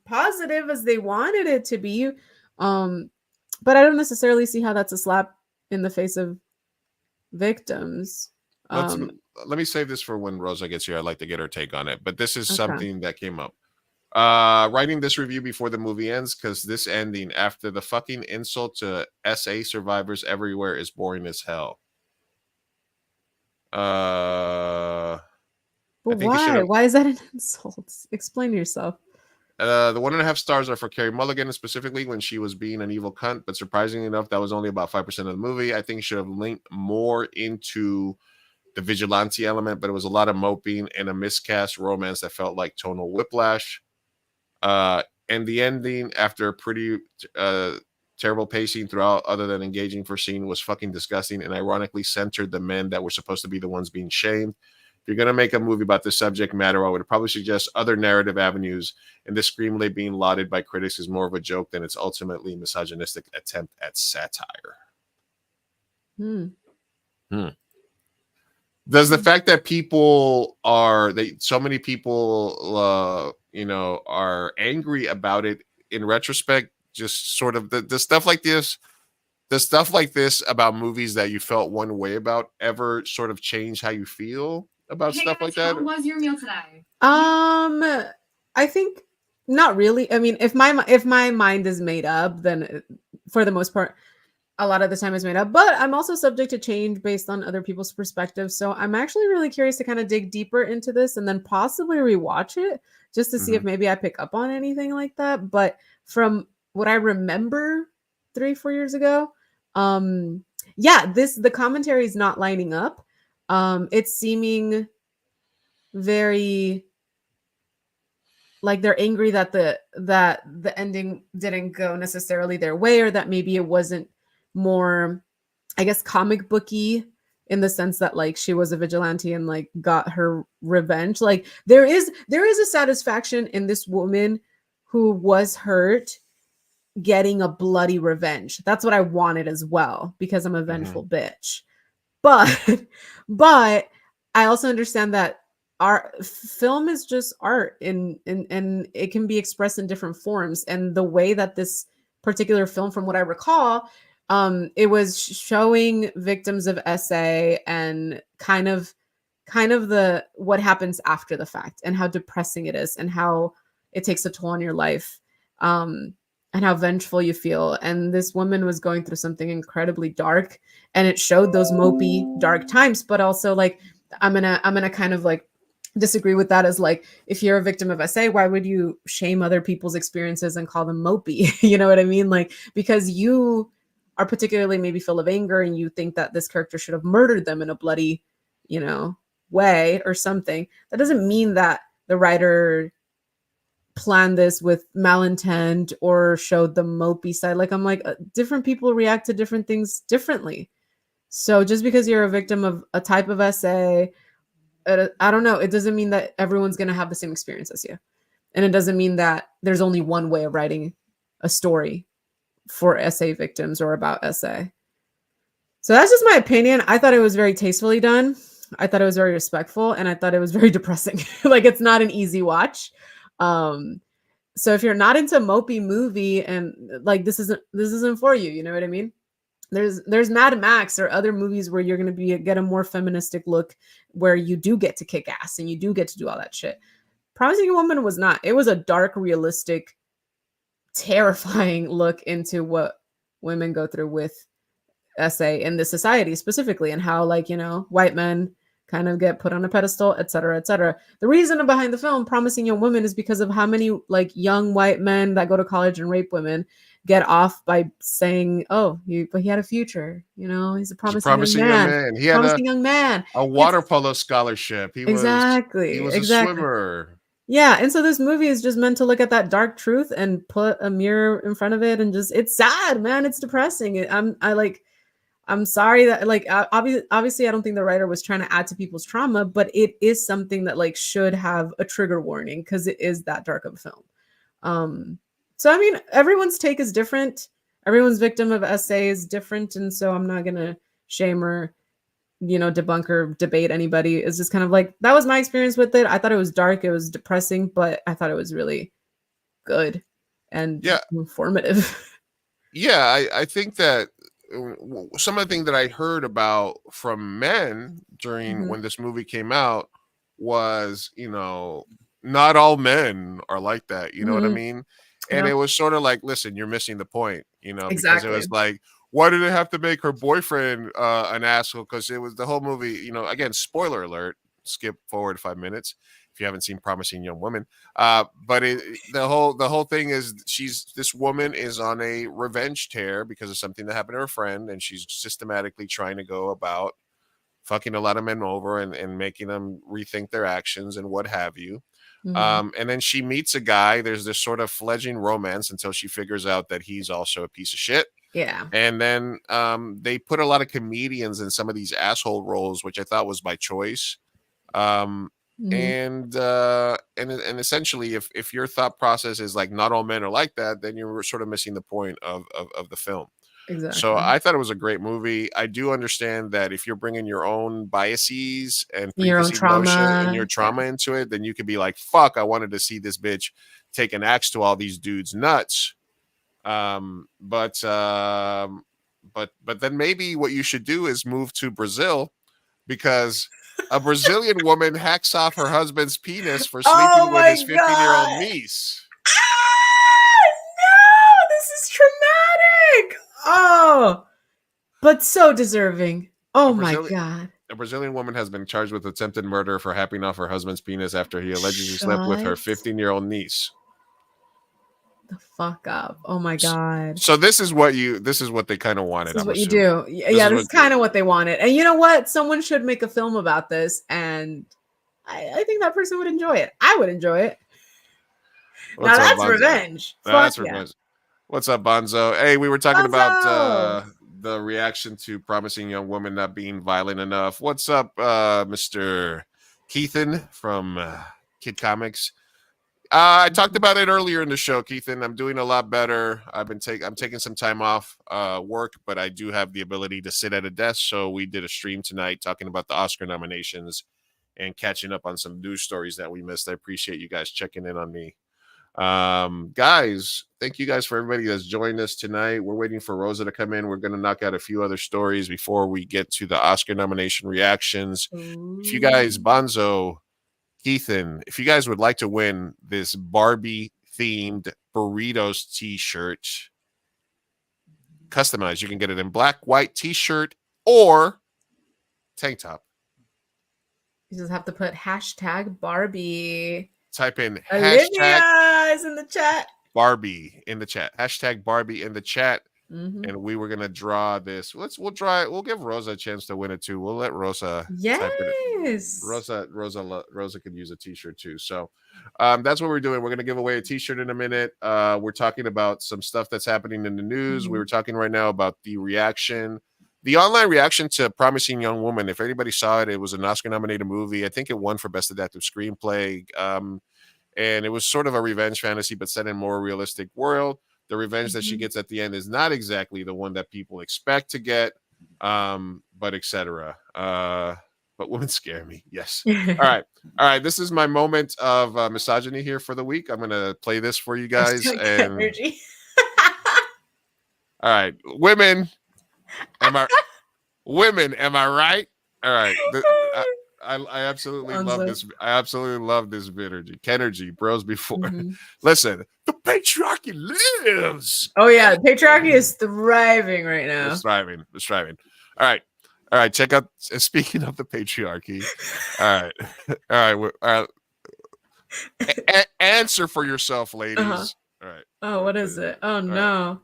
positive as they wanted it to be. But I don't necessarily see how that's a slap in the face of victims. Let me save this for when Rosa gets here. I'd like to get her take on it. But this is Okay. something that came up. Writing this review before the movie ends because this ending, after the fucking insult to SA survivors everywhere, is boring as hell. But why? Why is that an insult? Explain yourself. The 1.5 stars are for Carey Mulligan, specifically when she was being an evil cunt. But surprisingly enough, that was only about 5% of the movie. I think it should have linked more into the vigilante element, but it was a lot of moping and a miscast romance that felt like tonal whiplash. And the ending, after pretty terrible pacing throughout, other than engaging for scene, was fucking disgusting and ironically centered the men that were supposed to be the ones being shamed. If you're going to make a movie about this subject matter, I would probably suggest other narrative avenues, and this screenplay being lauded by critics is more of a joke than its ultimately misogynistic attempt at satire. Does the fact that so many people, are angry about it in retrospect, just sort of the stuff like this, about movies that you felt one way about ever sort of change how you feel about stuff like that? What was your meal today? I think not really. I mean, if my mind is made up, then for the most part, a lot of the time is made up. But I'm also subject to change based on other people's perspectives. So I'm actually really curious to kind of dig deeper into this and then possibly rewatch it just to see if maybe I pick up on anything like that. But from what I remember 3-4 years ago, the commentary is not lining up. It's seeming very like they're angry that the ending didn't go necessarily their way, or that maybe it wasn't more, I guess, comic booky in the sense that like she was a vigilante and like got her revenge. Like there is a satisfaction in this woman who was hurt getting a bloody revenge. That's what I wanted as well, because I'm a vengeful bitch. But but I also understand that art film is just art, and it can be expressed in different forms. And the way that this particular film, from what I recall, it was showing victims of SA and kind of the what happens after the fact, and how depressing it is, and how it takes a toll on your life, and how vengeful you feel. And this woman was going through something incredibly dark, and it showed those mopey dark times. But also, like, I'm gonna kind of like disagree with that, as like, if you're a victim of SA, why would you shame other people's experiences and call them mopey? You know what I mean? Like, because you are particularly maybe full of anger and you think that this character should have murdered them in a bloody, you know, way or something, that doesn't mean that the writer planned this with malintent or showed the mopey side. Like, I'm like, different people react to different things differently. So just because you're a victim of a type of SA, I don't know, it doesn't mean that everyone's going to have the same experience as you. And it doesn't mean that there's only one way of writing a story for SA victims or about SA. So that's just my opinion. I thought it was very tastefully done. I thought it was very respectful, and I thought it was very depressing. Like, it's not an easy watch. So if you're not into mopey movie, and like, this isn't for you, you know what I mean? There's Mad Max or other movies where you're going to get a more feministic look, where you do get to kick ass and you do get to do all that shit. Promising Young Woman was not. It was a dark, realistic, terrifying look into what women go through with SA in this society specifically, and how, like, you know, white men kind of get put on a pedestal, etc., etc. The reason behind the film Promising Young Woman is because of how many like young white men that go to college and rape women get off by saying, "Oh, but he had a future. You know, he's a promising young man. He had promising young man. a water polo scholarship. He was a swimmer. Yeah, and so this movie is just meant to look at that dark truth and put a mirror in front of it, and just, it's sad, man. It's depressing. I'm sorry that, like, obviously I don't think the writer was trying to add to people's trauma, but it is something that like should have a trigger warning, because it is that dark of a film. So I mean, everyone's take is different. Everyone's victim of SA is different, and so I'm not gonna shame or, you know, debunk or debate anybody. It's just kind of like, that was my experience with it. I thought it was dark, it was depressing, but I thought it was really good and informative. Yeah, I think that some of the things that I heard about from men during when this movie came out was, you know, not all men are like that. You know what I mean? And it was sort of like, listen, you're missing the point, you know, because it was like, why did it have to make her boyfriend an asshole? Because it was the whole movie, you know, again, spoiler alert, skip forward 5 minutes if you haven't seen Promising Young Woman. But the whole thing is, this woman is on a revenge tear because of something that happened to her friend, and she's systematically trying to go about fucking a lot of men over and making them rethink their actions and what have you. And then she meets a guy. There's this sort of fledgling romance until she figures out that he's also a piece of shit. Yeah. And then they put a lot of comedians in some of these asshole roles, which I thought was by choice. And essentially, if your thought process is like, not all men are like that, then you're sort of missing the point of the film. Exactly. So I thought it was a great movie. I do understand that if you're bringing your own biases and your own trauma and your trauma into it, then you could be like, fuck, I wanted to see this bitch take an axe to all these dudes' nuts. But then maybe what you should do is move to Brazil, because a Brazilian woman hacks off her husband's penis for sleeping with his 15-year-old niece. No, this is traumatic. Oh, but so deserving. Oh my God. A Brazilian woman has been charged with attempted murder for hacking off her husband's penis after he allegedly slept with her 15-year-old niece. The fuck up. Oh my God. So this is what they kind of wanted. This is what you do. Yeah, this is kind of what they wanted. And you know what? Someone should make a film about this, and I think that person would enjoy it. I would enjoy it. Now that's revenge. That's revenge. What's up, Bonzo? Hey, we were talking about the reaction to Promising Young Woman not being violent enough. What's up, Mr. Keithan from Kid Comics? I talked about it earlier in the show, Keithan. I'm doing a lot better. I'm taking some time off work, but I do have the ability to sit at a desk. So we did a stream tonight talking about the Oscar nominations and catching up on some news stories that we missed. I appreciate you guys checking in on me. Guys, thank you guys for everybody that's joined us tonight. We're waiting for Rosa to come in. We're going to knock out a few other stories before we get to the Oscar nomination reactions. If you guys, Bonzo, Ethan, if you guys would like to win this Barbie themed burritos t-shirt, customized, you can get it in black, white t-shirt or tank top. You just have to put hashtag Barbie. Type in Olivia hashtag is in the chat. Barbie in the chat. Hashtag Barbie in the chat. Mm-hmm. And we were gonna draw this. We'll try it. We'll give Rosa a chance to win it too. We'll let Rosa. Yes. Rosa could use a t-shirt too. So that's what we're doing. We're gonna give away a t-shirt in a minute. We're talking about some stuff that's happening in the news. We were talking right now about the online reaction to Promising Young Woman. If anybody saw it, it was an Oscar-nominated movie. I think it won for Best Adaptive Screenplay. And it was sort of a revenge fantasy, but set in a more realistic world. The revenge that she gets at the end is not exactly the one that people expect to get, but etc. But women scare me. Yes. All right. This is my moment of misogyny here for the week. I'm going to play this for you guys. And all right, women. Am I right? All right. I absolutely love this. I absolutely love this energy. Kenergy, bros before. Listen, the patriarchy lives. Oh yeah, the patriarchy is thriving right now. It's thriving. All right. Check out. Speaking of the patriarchy, all right. Answer for yourself, ladies. All right. Oh, what is it? Oh no.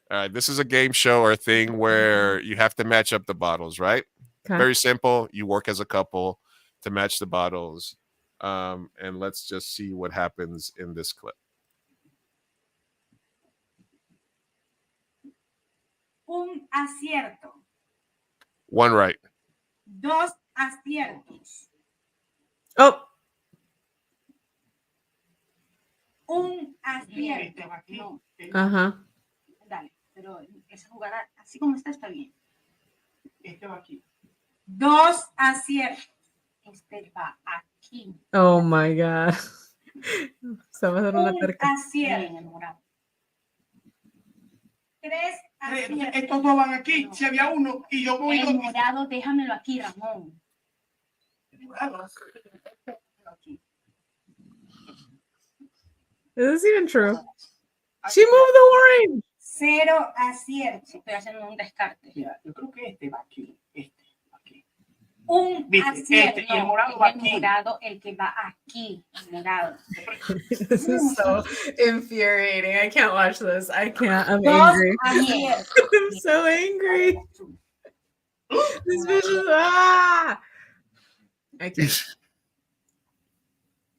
All right, this is a game show or a thing where you have to match up the bottles, right? Okay. Very simple. You work as a couple to match the bottles. And let's just see what happens in this clip. Un acierto. One right. Dos aciertos. Oh. Un acierto. No. Uh-huh. Dale, pero esa jugada, así como está bien. Este va aquí. Dos aciertos. Este va aquí. Oh my God. Se va a dar una terca. Acierto. Tres aciertos. Estos dos van aquí. Si había uno y yo voy. El morado, déjamelo aquí, Ramón. Is this even true? She moved the orange. Cero aciertos. Estoy haciendo un descarte. Mira, yo creo que este va aquí. Un acierto. Y el morado va aquí. El morado, el que va aquí. El morado. This is so infuriating. I can't watch this. I can't. I'm angry. I'm so angry. This bitch is I can't.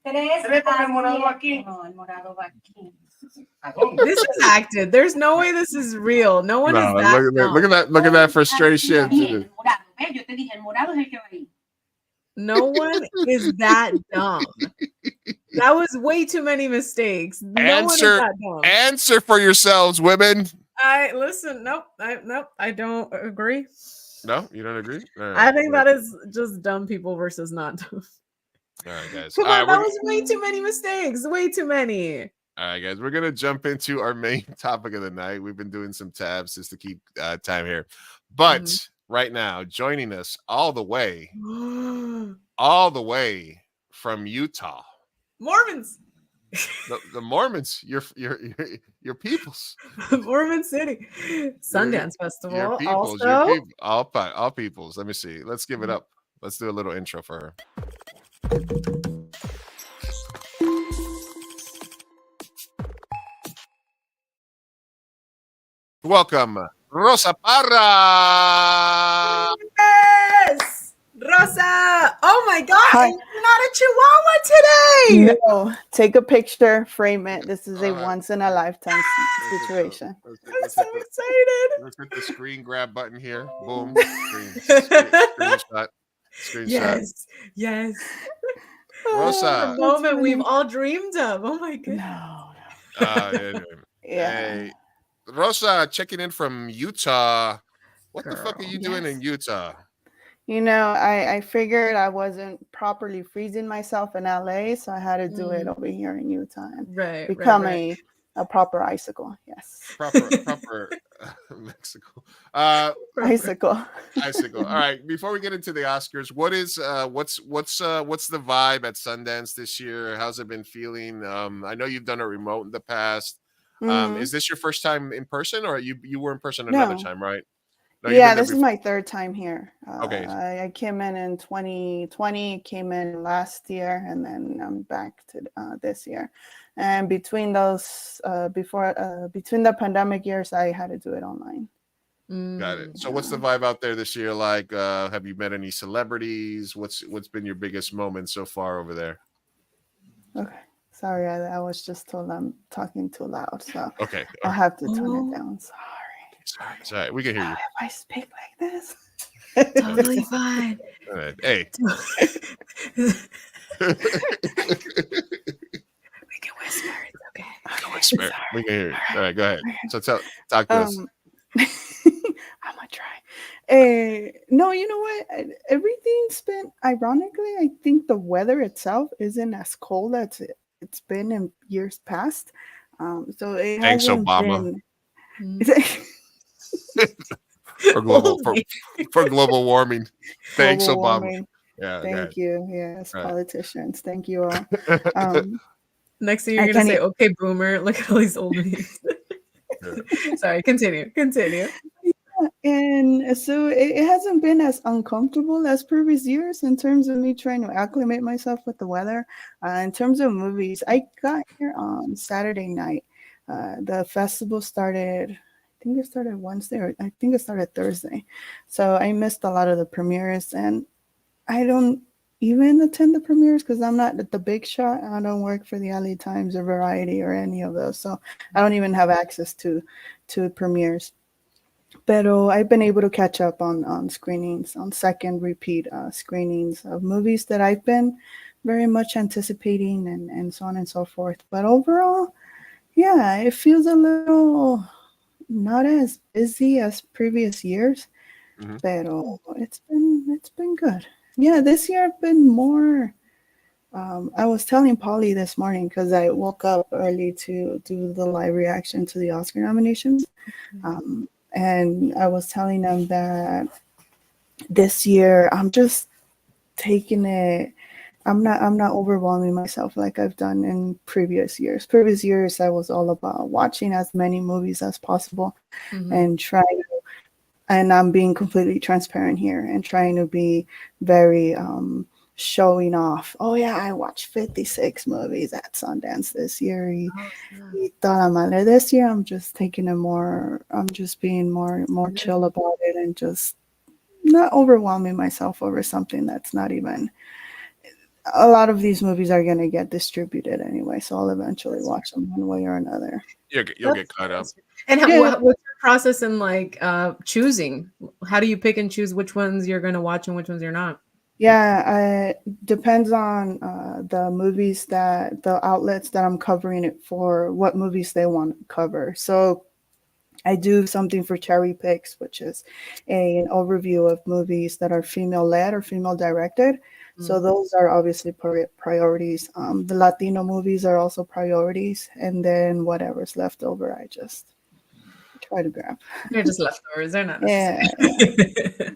Tres el morado va aquí. No, el morado va aquí. This is acted. There's no way this is real. No one is that dumb. Look at that frustration. El morado, ¿ves? Yo te dije, el morado es el que va ahí. No one is that dumb. That was way too many mistakes. No one is that dumb. Answer for yourselves, women. Nope. I don't agree. No, you don't agree? Right, I think that is just dumb people versus not dumb. All right, guys. Come on, that was way too many mistakes. Way too many. All right, guys. We're gonna jump into our main topic of the night. We've been doing some tabs just to keep time here, but right now, joining us all the way from Utah, Mormons. The Mormons, your peoples. Mormon City, Sundance Festival. Your peoples, also, all peoples. Let me see. Let's give it up. Let's do a little intro for her. Welcome, Rosa Parra. Yes, Rosa. Oh my God! Hi. not a chihuahua today. No, take a picture, frame it. This is a Alright. once in a lifetime Let's hit the- situation. I'm so excited. Let's hit the screen grab button here. Boom. Screenshot. Yes, yes. Rosa. The moment funny. we've all dreamed of. Oh my goodness. No. Yeah. Yeah. Hey, Rosa, checking in from Utah. What the fuck are Girl, you doing in Utah? You know, I figured I wasn't properly freezing myself in LA, so I had to do it over here in Utah and Right, become right. a proper icicle. Yes. Proper Mexico. Icicle. Icicle. All right. Before we get into the Oscars, what's the vibe at Sundance this year? How's it been feeling? I know you've done a remote in the past. Mhm. Is this your first time in person, or you were in person another No. time, right? No, you've Yeah, been there this is my third time here. Okay. I came in 2020, came in last year, and then I'm back to this year. And between those, between the pandemic years, I had to do it online. Got it. So what's the vibe out there this year like? Have you met any celebrities? What's been your biggest moment so far over there? Okay. Sorry, I was just told I'm talking too loud, so Okay. I'll have to turn it down. Sorry. We can hear you. If I speak like this, Totally fine. All right. Hey. We can whisper. It's okay. Whisper. We can hear you. All right, go ahead. So talk to us. I'm gonna try. No, you know what? Everything's been ironically. I think the weather itself isn't as cold as it's been in years past. So it Thanks, hasn't Obama. been. For global warming. Thanks, Global Obama. warming. Yeah. Thank you. Yes, All right. politicians. Thank you all. Next thing you're I gonna can't say, "Okay, boomer." Look at all these old memes. Sorry, continue. And so it hasn't been as uncomfortable as previous years in terms of me trying to acclimate myself with the weather. In terms of movies, I got here on Saturday night. The festival started, I think it started Wednesday, or I think it started Thursday. So I missed a lot of the premieres, and I don't even attend the premieres because I'm not the big shot. I don't work for the LA Times or Variety or any of those. So I don't even have access to premieres. Pero I've been able to catch up on screenings, on second repeat screenings of movies that I've been very much anticipating and so on and so forth. But overall, yeah, it feels a little not as busy as previous years, pero it's been good. Yeah, this year I've been more. I was telling Polly this morning because I woke up early to do the live reaction to the Oscar nominations. And I was telling them that this year I'm just taking it. I'm not overwhelming myself like I've done in previous years. Previous years I was all about watching as many movies as possible and trying to, and I'm being completely transparent here and trying to be very showing off. Oh yeah, I watched 56 movies at Sundance this year. Y toda madre. This year I'm just taking it more, I'm just being more chill about it and just not overwhelming myself over something that's not even. A lot of these movies are going to get distributed anyway, so I'll eventually watch them one way or another. You'll get caught up. And what's your process in like choosing? How do you pick and choose which ones you're going to watch and which ones you're not? Yeah, depends on the movies that the outlets that I'm covering it for, what movies they want to cover. So I do something for Cherry Picks, which is an overview of movies that are female-led or female-directed. So those are obviously priorities. The Latino movies are also priorities, and then whatever's left over, I just try to grab. They're just leftovers. They're not. Yeah.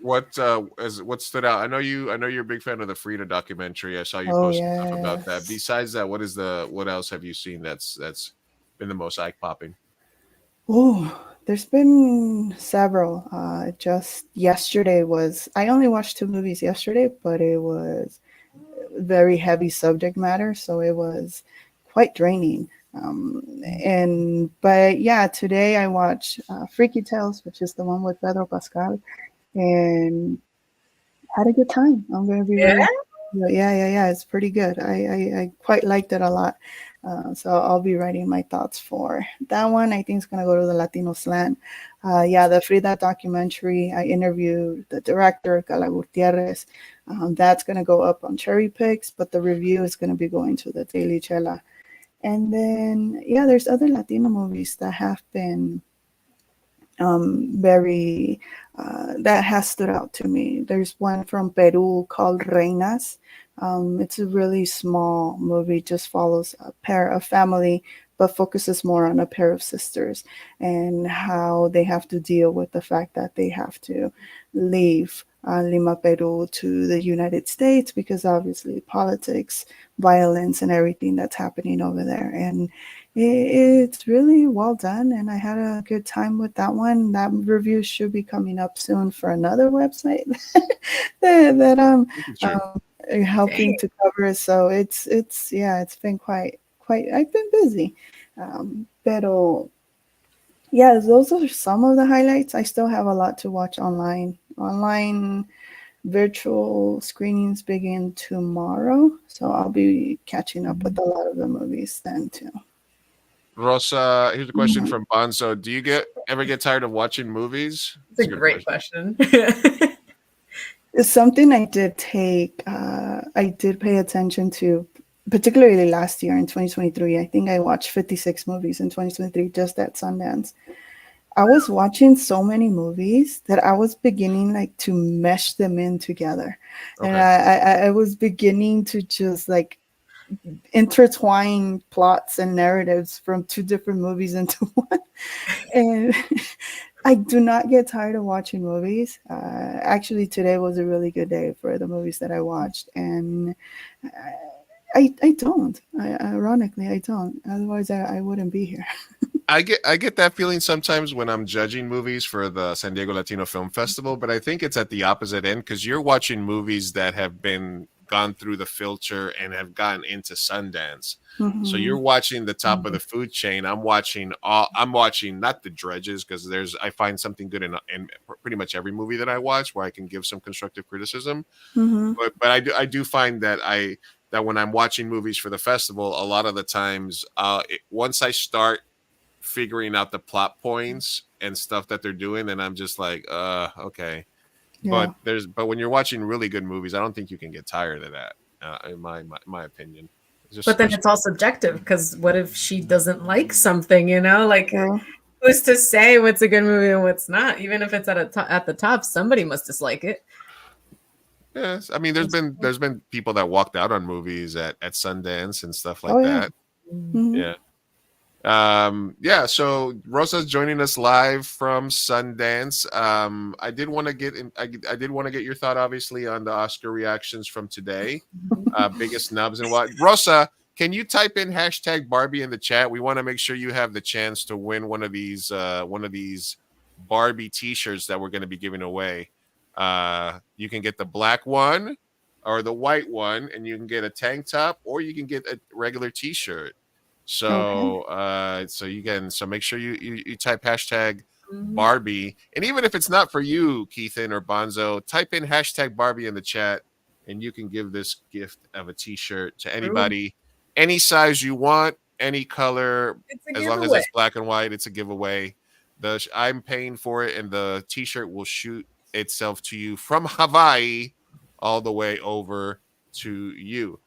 What stood out? I know you're a big fan of the Frida documentary. I saw you post stuff about that. Besides that, what else have you seen that's been the most eye-popping? Oh, there's been several. Just yesterday I only watched 2 movies yesterday, but it was very heavy subject matter, so it was quite draining. But yeah, today I watched Freaky Tales, which is the one with Pedro Pascal, and had a good time. I'm gonna be Yeah. It's pretty good. I quite liked it a lot. So I'll be writing my thoughts for that one. I think it's gonna go to the Latino slant. Yeah, the Frida documentary. I interviewed the director, Gala Gutierrez. That's gonna go up on Cherry Picks, but the review is gonna be going to the Daily Chela. And then yeah, there's other Latino movies that have been very that has stood out to me. There's one from Peru called Reinas. It's a really small movie, just follows a family, but focuses more on a pair of sisters and how they have to deal with the fact that they have to leave Lima, Peru to the United States because obviously politics, violence, and everything that's happening over there. And it's really well done, and I had a good time with that one. That review should be coming up soon for another website that I'm helping to cover. So it's yeah, it's been quite. I've been busy, pero yeah, those are some of the highlights. I still have a lot to watch online. Online virtual screenings begin tomorrow, so I'll be catching up with a lot of the movies then too. Rosa, here's a question from Bonzo. Do you ever get tired of watching movies? It's a great question. It's something I did pay attention to, particularly last year in 2023. I think I watched 56 movies in 2023 just at Sundance. I was watching so many movies that I was beginning like to mesh them in together. Okay. And I was beginning to just like intertwine plots and narratives from two different movies into one. And I do not get tired of watching movies. Actually, today was a really good day for the movies that I watched. And I don't. Ironically, I don't. Otherwise, I wouldn't be here. I get that feeling sometimes when I'm judging movies for the San Diego Latino Film Festival, but I think it's at the opposite end because you're watching movies that have been gone through the filter and have gotten into Sundance. Mm-hmm. So you're watching the top of the food chain. I'm watching not the dredges because I find something good in pretty much every movie that I watch where I can give some constructive criticism. Mm-hmm. But I do find that that when I'm watching movies for the festival, a lot of the times once I start figuring out the plot points and stuff that they're doing, then I'm just like, okay. Yeah. But when you're watching really good movies, I don't think you can get tired of that. In my opinion. But then it's all subjective because what if she doesn't like something? Like who's to say what's a good movie and what's not? Even if it's at the top, somebody must dislike it. Yes, I mean, there's been people that walked out on movies at Sundance and stuff like that. Mm-hmm. Yeah. So Rosa's joining us live from Sundance. I did want to get your thought obviously on the Oscar reactions from today, biggest snubs and what. Rosa, can you type in hashtag Barbie in the chat? We want to make sure you have the chance to win one of these Barbie T shirts that we're going to be giving away. You can get the black one or the white one, and you can get a tank top or you can get a regular T-shirt. So so make sure you type hashtag Barbie. And even if it's not for you, Keithan or Bonzo, type in hashtag Barbie in the chat and you can give this gift of a T-shirt to anybody, any size you want, any color, as long as it's black and white, it's a giveaway. I'm paying for it and the T-shirt will shoot itself to you from Hawaii all the way over to you.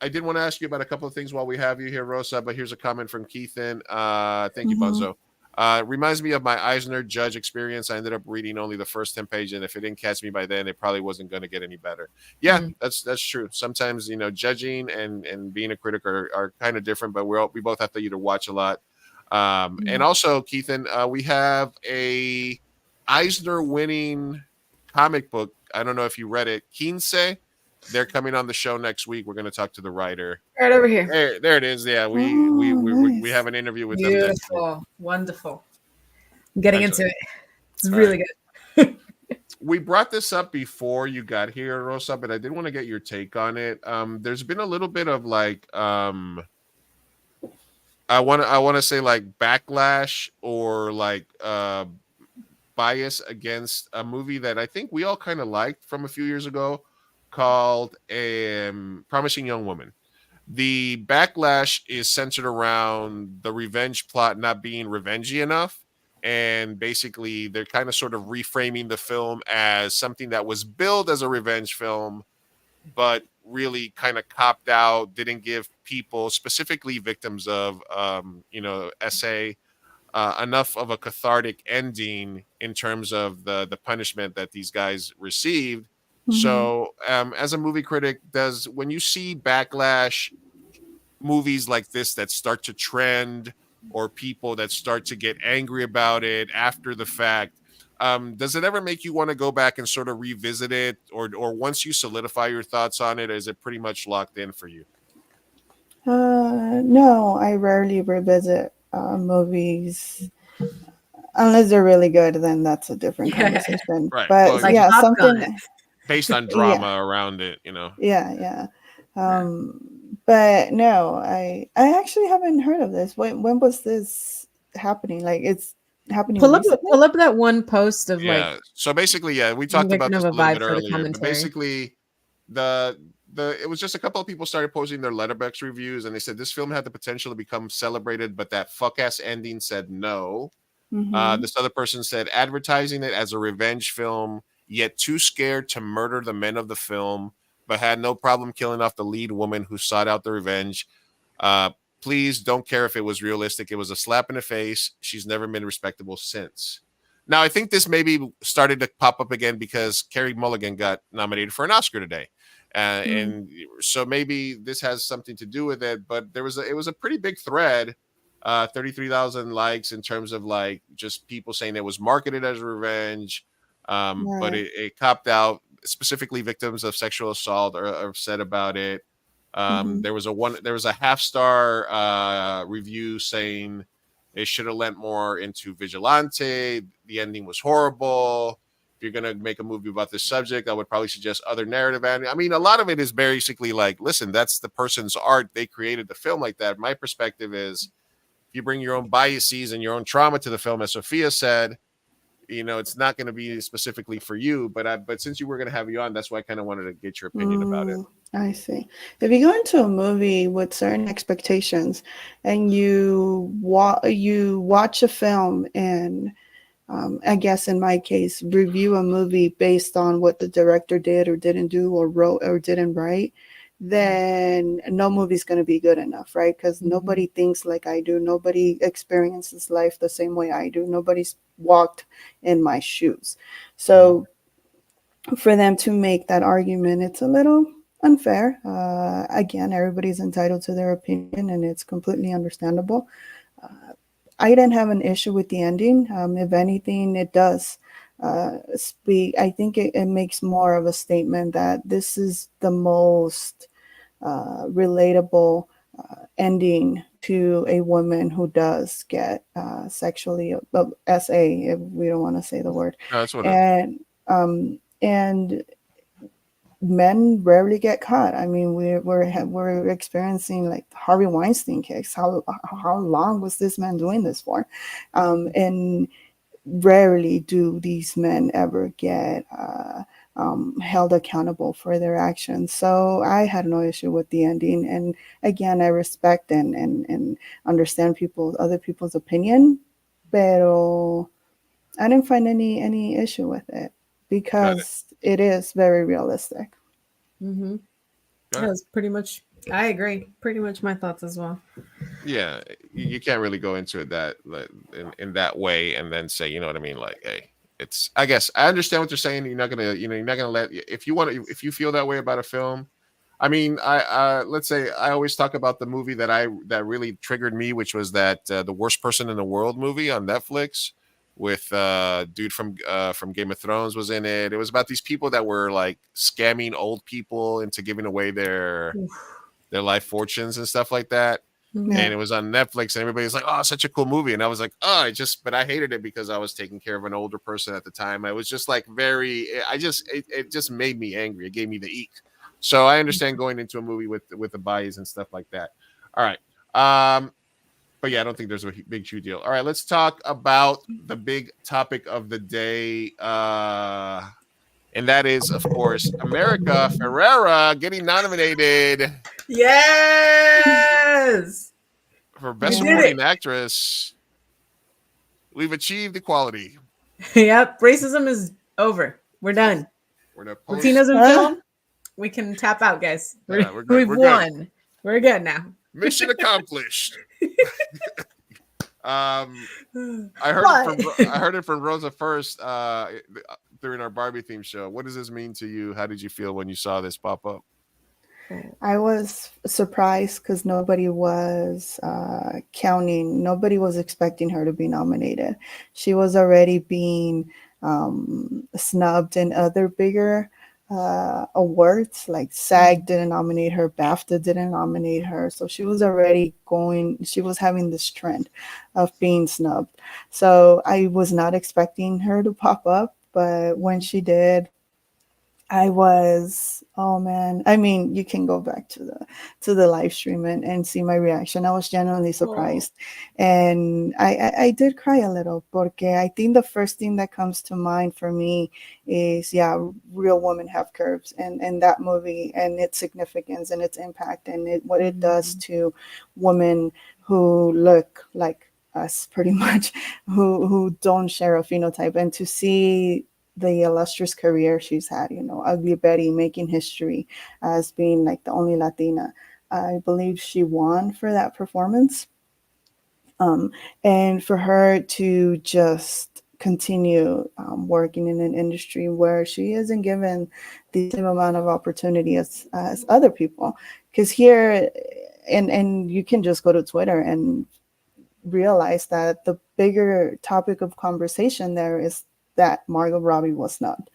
I did want to ask you about a couple of things while we have you here, Rosa, but here's a comment from Keithan. Thank you, Bonzo. Reminds me of my Eisner Judge experience. I ended up reading only the first 10 pages, and if it didn't catch me by then, it probably wasn't going to get any better. Yeah, that's true. Sometimes, judging and being a critic are kind of different, but we both have to either watch a lot. And also, Keithan, we have a Eisner winning comic book. I don't know if you read it, Quince. They're coming on the show next week. We're going to talk to the writer. Right over here. There it is. Yeah, we have an interview with them. Beautiful, wonderful. I'm getting into it. It's really good. We brought this up before you got here, Rosa, but I did want to get your take on it. There's been a little bit of like I want to say like backlash or like bias against a movie that I think we all kind of liked from a few years ago. called Promising Young Woman. The backlash is centered around the revenge plot not being revengey enough. And basically, they're kind of sort of reframing the film as something that was billed as a revenge film, but really kind of copped out, didn't give people, specifically victims of, SA, enough of a cathartic ending in terms of the punishment that these guys received. So, as a movie critic, when you see backlash movies like this that start to trend, or people that start to get angry about it after the fact, does it ever make you want to go back and sort of revisit it, or once you solidify your thoughts on it, is it pretty much locked in for you? No, I rarely revisit movies unless they're really good. Then that's a different conversation. Right. But Well, Like yeah, Top something. Gun. based on Yeah, drama around it, yeah. But no, I actually haven't heard of this. When was this happening? Like it's happening recently? Pull up that one post of like Yeah. So basically, yeah, we you can talked get about kind of this a a little vibe bit for the earlier, but commentary. basically the it was just a couple of people started posting their Letterboxd reviews, and they said this film had the potential to become celebrated, but that fuck ass ending said no. Mm-hmm. This other person said advertising it as a revenge film, yet too scared to murder the men of the film, but had no problem killing off the lead woman who sought out the revenge. Uh, Please don't care if it was realistic. It was a slap in the face. She's never been respectable since. Now, I think this maybe started to pop up again because Carey Mulligan got nominated for an Oscar today. And so maybe this has something to do with it, but it was a pretty big thread, 33,000 likes in terms of like just people saying it was marketed as revenge, but Right. it copped out. Specifically, victims of sexual assault are upset about it. Mm-hmm. There was a half-star review saying it should have lent more into Vigilante. The ending was horrible. If you're gonna make a movie about this subject, I would probably suggest other narrative ending. I mean, a lot of it is basically like, listen, that's the person's art. They created the film like that. My perspective is, if you bring your own biases and your own trauma to the film, as Sophia said, it's not going to be specifically for you. But since you were going to have you on, that's why I kind of wanted to get your opinion about it. I see. If you go into a movie with certain expectations and you watch a film and I guess in my case, review a movie based on what the director did or didn't do or wrote or didn't write, then no movie's going to be good enough, right? Because nobody thinks like I do. Nobody experiences life the same way I do. Nobody's walked in my shoes. So for them to make that argument, it's a little unfair. Again, everybody's entitled to their opinion, and it's completely understandable. I didn't have an issue with the ending. If anything, it does speak. I think it makes more of a statement that this is the most relatable ending to a woman who does get sexually SA, if we don't want to say the word. No, that's what And men rarely get caught. I mean, we're experiencing like Harvey Weinstein case. How long was this man doing this for? And rarely do these men ever get held accountable for their actions. So I had no issue with the ending. And again, I respect and understand other people's opinion, pero I didn't find any issue with it because it is very realistic. That was pretty much, I agree. Pretty much my thoughts as well. Yeah, you can't really go into it that in that way and then say, you know what I mean? Like, hey, I guess I understand what you're saying. You're not gonna let, if you feel that way about a film. I mean, let's say I always talk about the movie that really triggered me, which was that The Worst Person in the World movie on Netflix with dude from Game of Thrones was in it. It was about these people that were like scamming old people into giving away their life fortunes and stuff like that. Yeah. And it was on Netflix, and everybody's like, "Oh, such a cool movie." And I was like, "Oh, but I hated it because I was taking care of an older person at the time. I was just like it just made me angry. It gave me the eek." So I understand going into a movie with the bias and stuff like that. All right. But yeah, I don't think there's a big huge deal. All right, let's talk about the big topic of the day. And And that is, of course, America Ferrera getting nominated Yes. for Best We did Supporting it. Actress. We've achieved equality. Yep. Racism is over. We're done. We're gonna post. Latinos in film. We can tap out, guys. We're good. We've We're won. good. We're good now. Mission accomplished. I heard it from Rosa first during our Barbie theme show. What does this mean to you? How did you feel when you saw this pop up? I was surprised because nobody was counting. Nobody was expecting her to be nominated. She was already being snubbed in other bigger awards, like SAG didn't nominate her, BAFTA didn't nominate her. So she was already she was having this trend of being snubbed. So I was not expecting her to pop up, but when she did, I was, oh man. I mean, you can go back to the live stream and see my reaction. I was genuinely surprised. And I did cry a little porque I think the first thing that comes to mind for me is, Real Women Have Curves, and that movie and its significance and its impact and what it does to women who look like us pretty much, who don't share a phenotype, and to see the illustrious career she's had, Ugly Betty making history as being like the only Latina. I believe she won for that performance. And for her to just continue working in an industry where she isn't given the same amount of opportunity as other people. Because here, and you can just go to Twitter and realize that the bigger topic of conversation there is that Margot Robbie was snubbed,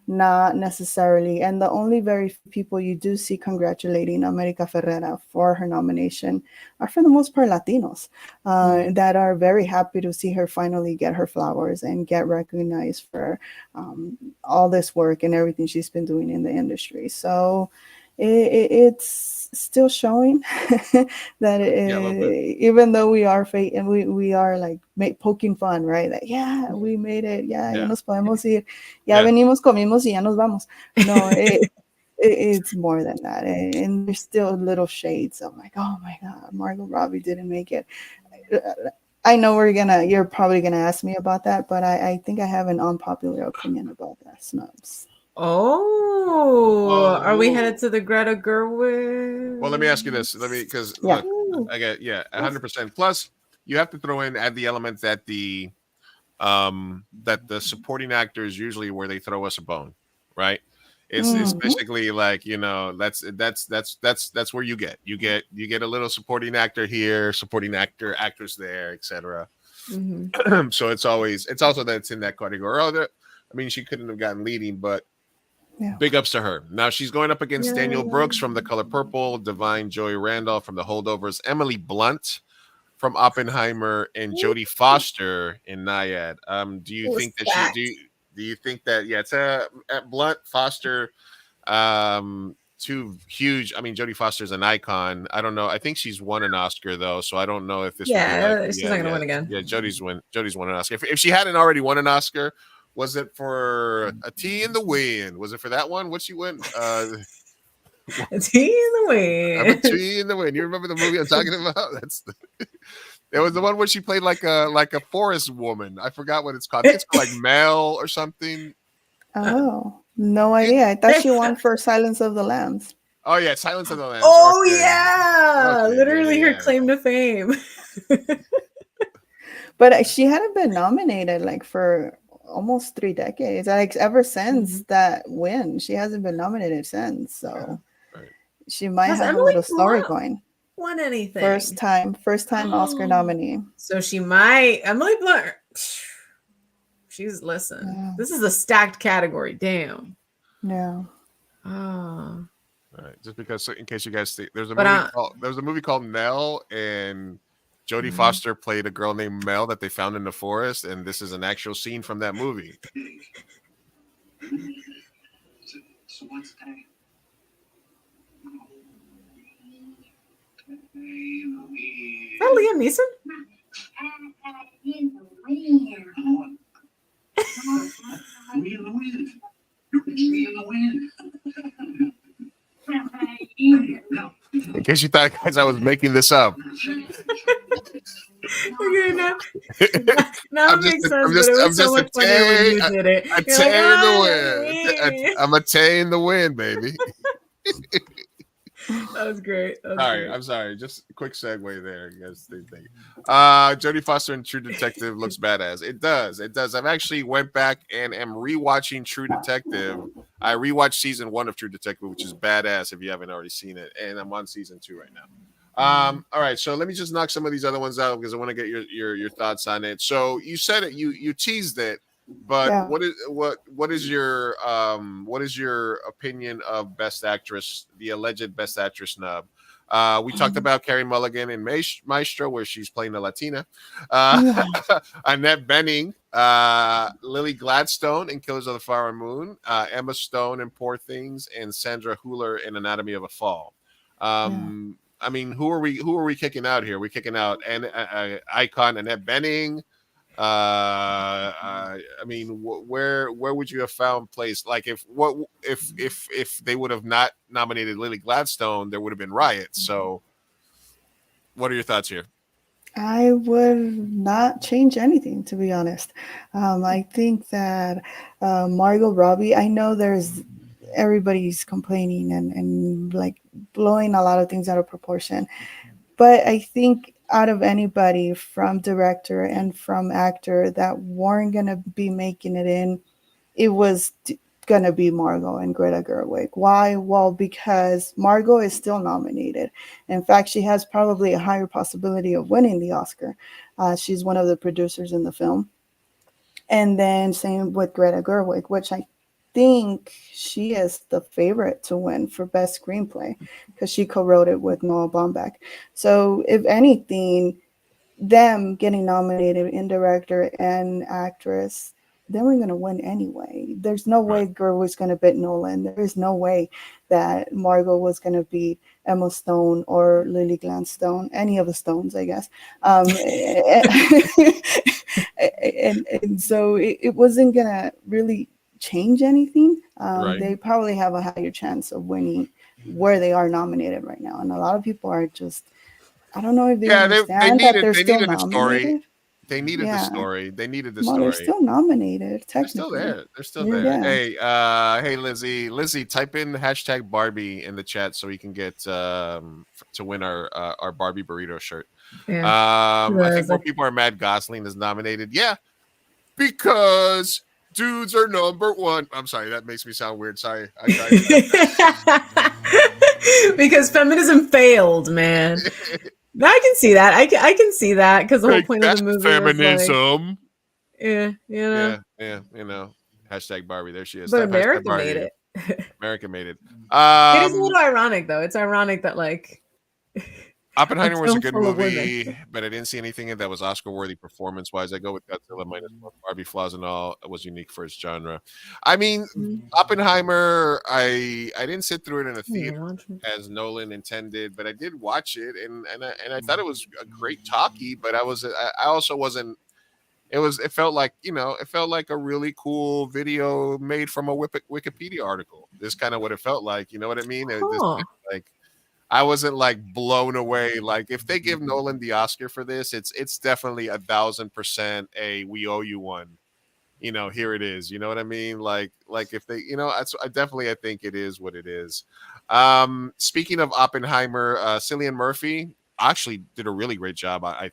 not necessarily. And the only very few people you do see congratulating America Ferrera for her nomination are, for the most part, Latinos that are very happy to see her finally get her flowers and get recognized for all this work and everything she's been doing in the industry. So it's still showing that even though we are fake and we are like poking fun, right? Like, we made it. Ya nos podemos ir. Venimos, comimos y ya nos vamos. No, it's more than that. And there's still little shades of like, oh my God, Margot Robbie didn't make it. I know you're probably gonna ask me about that, but I think I have an unpopular opinion about that, snubs. Are we headed to the Greta Gerwig? Well, let me ask you this. Because look, I get 100%. Plus, you have to throw in add the element that the supporting actor is usually where they throw us a bone, right? It's basically like, that's where you get a little supporting actor here, supporting actress there, etc. So it's also that it's in that category. She couldn't have gotten leading, but big ups to her. Now she's going up against Daniel Brooks from The Color Purple, Divine Joy Randolph from The Holdovers, Emily Blunt from Oppenheimer, and Jodie Foster in Nyad. Do you think that it's Blunt, Foster, two huge. Jodie Foster's an icon. I don't know. I think she's won an Oscar though, so I don't know if this. She's not gonna win again. Yeah, Jodie's won an Oscar. If she hadn't already won an Oscar. Was it for A Tea in the Wind? Was it for that one? What she went? A Tea in the Wind. A Tea in the Wind. You remember the movie I'm talking about? It was the one where she played like a forest woman. I forgot what it's called. It's called like Mel or something. Oh, no idea. I thought she won for Silence of the Lambs. Oh yeah, Silence of the Lambs. Oh okay. Literally her claim to fame. But she hadn't been nominated like for almost 3 decades, like ever since that win. She hasn't been nominated since, so she might have a little story going. Won anything? First time Oscar nominee. So she might. Emily Blunt. She's This is a stacked category. Damn. Yeah. All right. Just because, in case you guys think, there's a movie called Nell, and Jodie Foster played a girl named Mel that they found in the forest, and this is an actual scene from that movie. So what's today? Is that Liam Neeson? You're In case you thought, guys, I was making this up. Okay, now it makes sense, but it I'm was so just much funnier when you did it. You're like, attain the "Ah, win. I'm attain the win, baby. That was great. That was Sorry, great. I'm sorry. Just a quick segue there. You guys think. Jodie Foster in True Detective looks badass. It does. It does. I've actually went back and am rewatching True Detective. I rewatched season 1 of True Detective, which is badass if you haven't already seen it. And I'm on season 2 right now. All right, so let me just knock some of these other ones out because I want to get your thoughts on it. So you said it, you teased it, but Yeah. what is your opinion of Best Actress, the alleged Best Actress snub? We talked about Carey Mulligan in Maestro, where she's playing a Latina. Annette Bening, Lily Gladstone in Killers of the Flower Moon, Emma Stone in Poor Things, and Sandra Hüller in Anatomy of a Fall. I mean, who are we kicking out here? We're kicking out icon Annette Bening. I mean, where would you have found place? Like if they would have not nominated Lily Gladstone, there would have been riots. So, what are your thoughts here? I would not change anything, to be honest. I think that Margot Robbie, I know everybody's complaining and like blowing a lot of things out of proportion. But I think out of anybody from director and from actor that weren't going to be making it in, it was going to be Margot and Greta Gerwig. Why? Well, because Margot is still nominated. In fact, she has probably a higher possibility of winning the Oscar. She's one of the producers in the film. And then same with Greta Gerwig, which I think she is the favorite to win for Best Screenplay because she co-wrote it with Noah Baumbach. So if anything, them getting nominated in director and actress, they were going to win anyway. There's no way Gerwig's going to beat Nolan. There is no way that Margot was going to beat Emma Stone or Lily Gladstone, any of the Stones, I guess. And so it wasn't going to really change anything. They probably have a higher chance of winning where they are nominated right now. And a lot of people are just, I don't know if they understand that they're still nominated. They needed the story. They needed the Well, story. they're still nominated, technically. They're still there. Yeah. Hey, Lizzie, type in hashtag Barbie in the chat so we can get to win our Barbie burrito shirt. Yeah. I think more people are mad Gosling is nominated. Yeah, because dudes are number one. I'm sorry, that makes me sound weird. Sorry. Because feminism failed, man. I can see that. I can see that because the whole point of the movie feminism. Was like, yeah, you know. Hashtag Barbie. There she is. But America made it. America made it. It is a little ironic, though. It's ironic that like Oppenheimer was a good movie, but I didn't see anything that was Oscar-worthy performance-wise. I go with Godzilla -1. Barbie, flaws and all, was unique for its genre. I mean, Oppenheimer, I didn't sit through it in a theater as Nolan intended, but I did watch it, and I thought it was a great talkie. But I also wasn't. It felt like a really cool video made from a Wikipedia article. This kind of what it felt like. You know what I mean? Like. I wasn't like blown away. Like if they give Nolan the Oscar for this, it's definitely 1,000% a we owe you one. You know, here it is. You know what I mean? Like if they, I think it is what it is. Speaking of Oppenheimer, Cillian Murphy actually did a really great job. I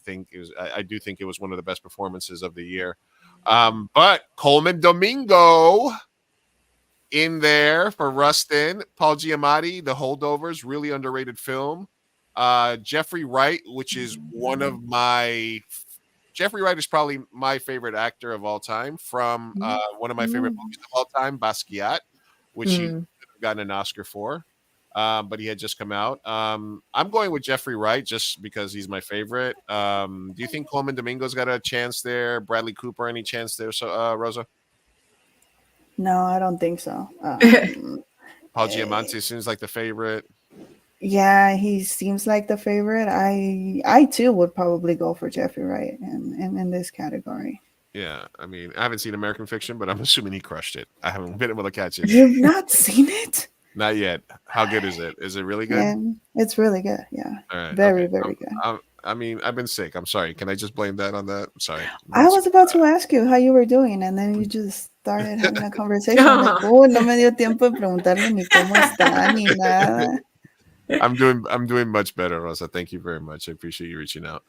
do think it was one of the best performances of the year. But Coleman Domingo in there for Rustin. Paul Giamatti, The Holdovers, really underrated film. Jeffrey Wright, which is Jeffrey Wright is probably my favorite actor of all time from one of my favorite movies of all time, Basquiat, which he could have gotten an Oscar for, but he had just come out. I'm going with Jeffrey Wright just because he's my favorite. Do you think Coleman Domingo's got a chance there? Bradley Cooper, any chance there? So, Rosa? No, I don't think so. Paul Giamatti seems like the favorite. Yeah, he seems like the favorite. I too would probably go for Jeffrey Wright in this category. Yeah, I mean, I haven't seen American Fiction, but I'm assuming he crushed it. I haven't been able to catch it. You've not seen it? Not yet. How good is it? Is it really good? And it's really good. Yeah. All right. Very, Okay. very good. I mean, I've been sick. I'm sorry. Can I just blame that on that? I'm sorry. I was about to ask you how you were doing, and then you just started having a conversation. Like, oh, no me dio tiempo de preguntarle ni cómo está ni nada. I'm doing much better, Rosa. Thank you very much. I appreciate you reaching out.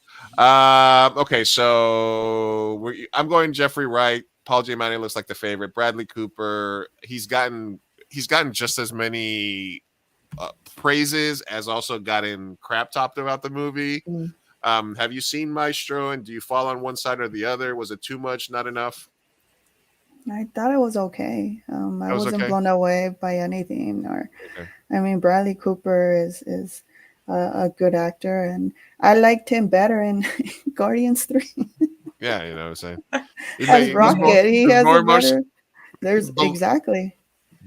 Okay, so I'm going Jeffrey Wright. Paul Giamatti looks like the favorite. Bradley Cooper. He's gotten just as many praises as also gotten crap topped about the movie. Have you seen Maestro, and do you fall on one side or the other? Was it too much, not enough? I thought it was okay. I wasn't okay? blown away by anything. I mean, Bradley Cooper is a good actor, and I liked him better in Guardians 3. Yeah, you know what I'm saying. As Rocket, he has a better. There's Bel- exactly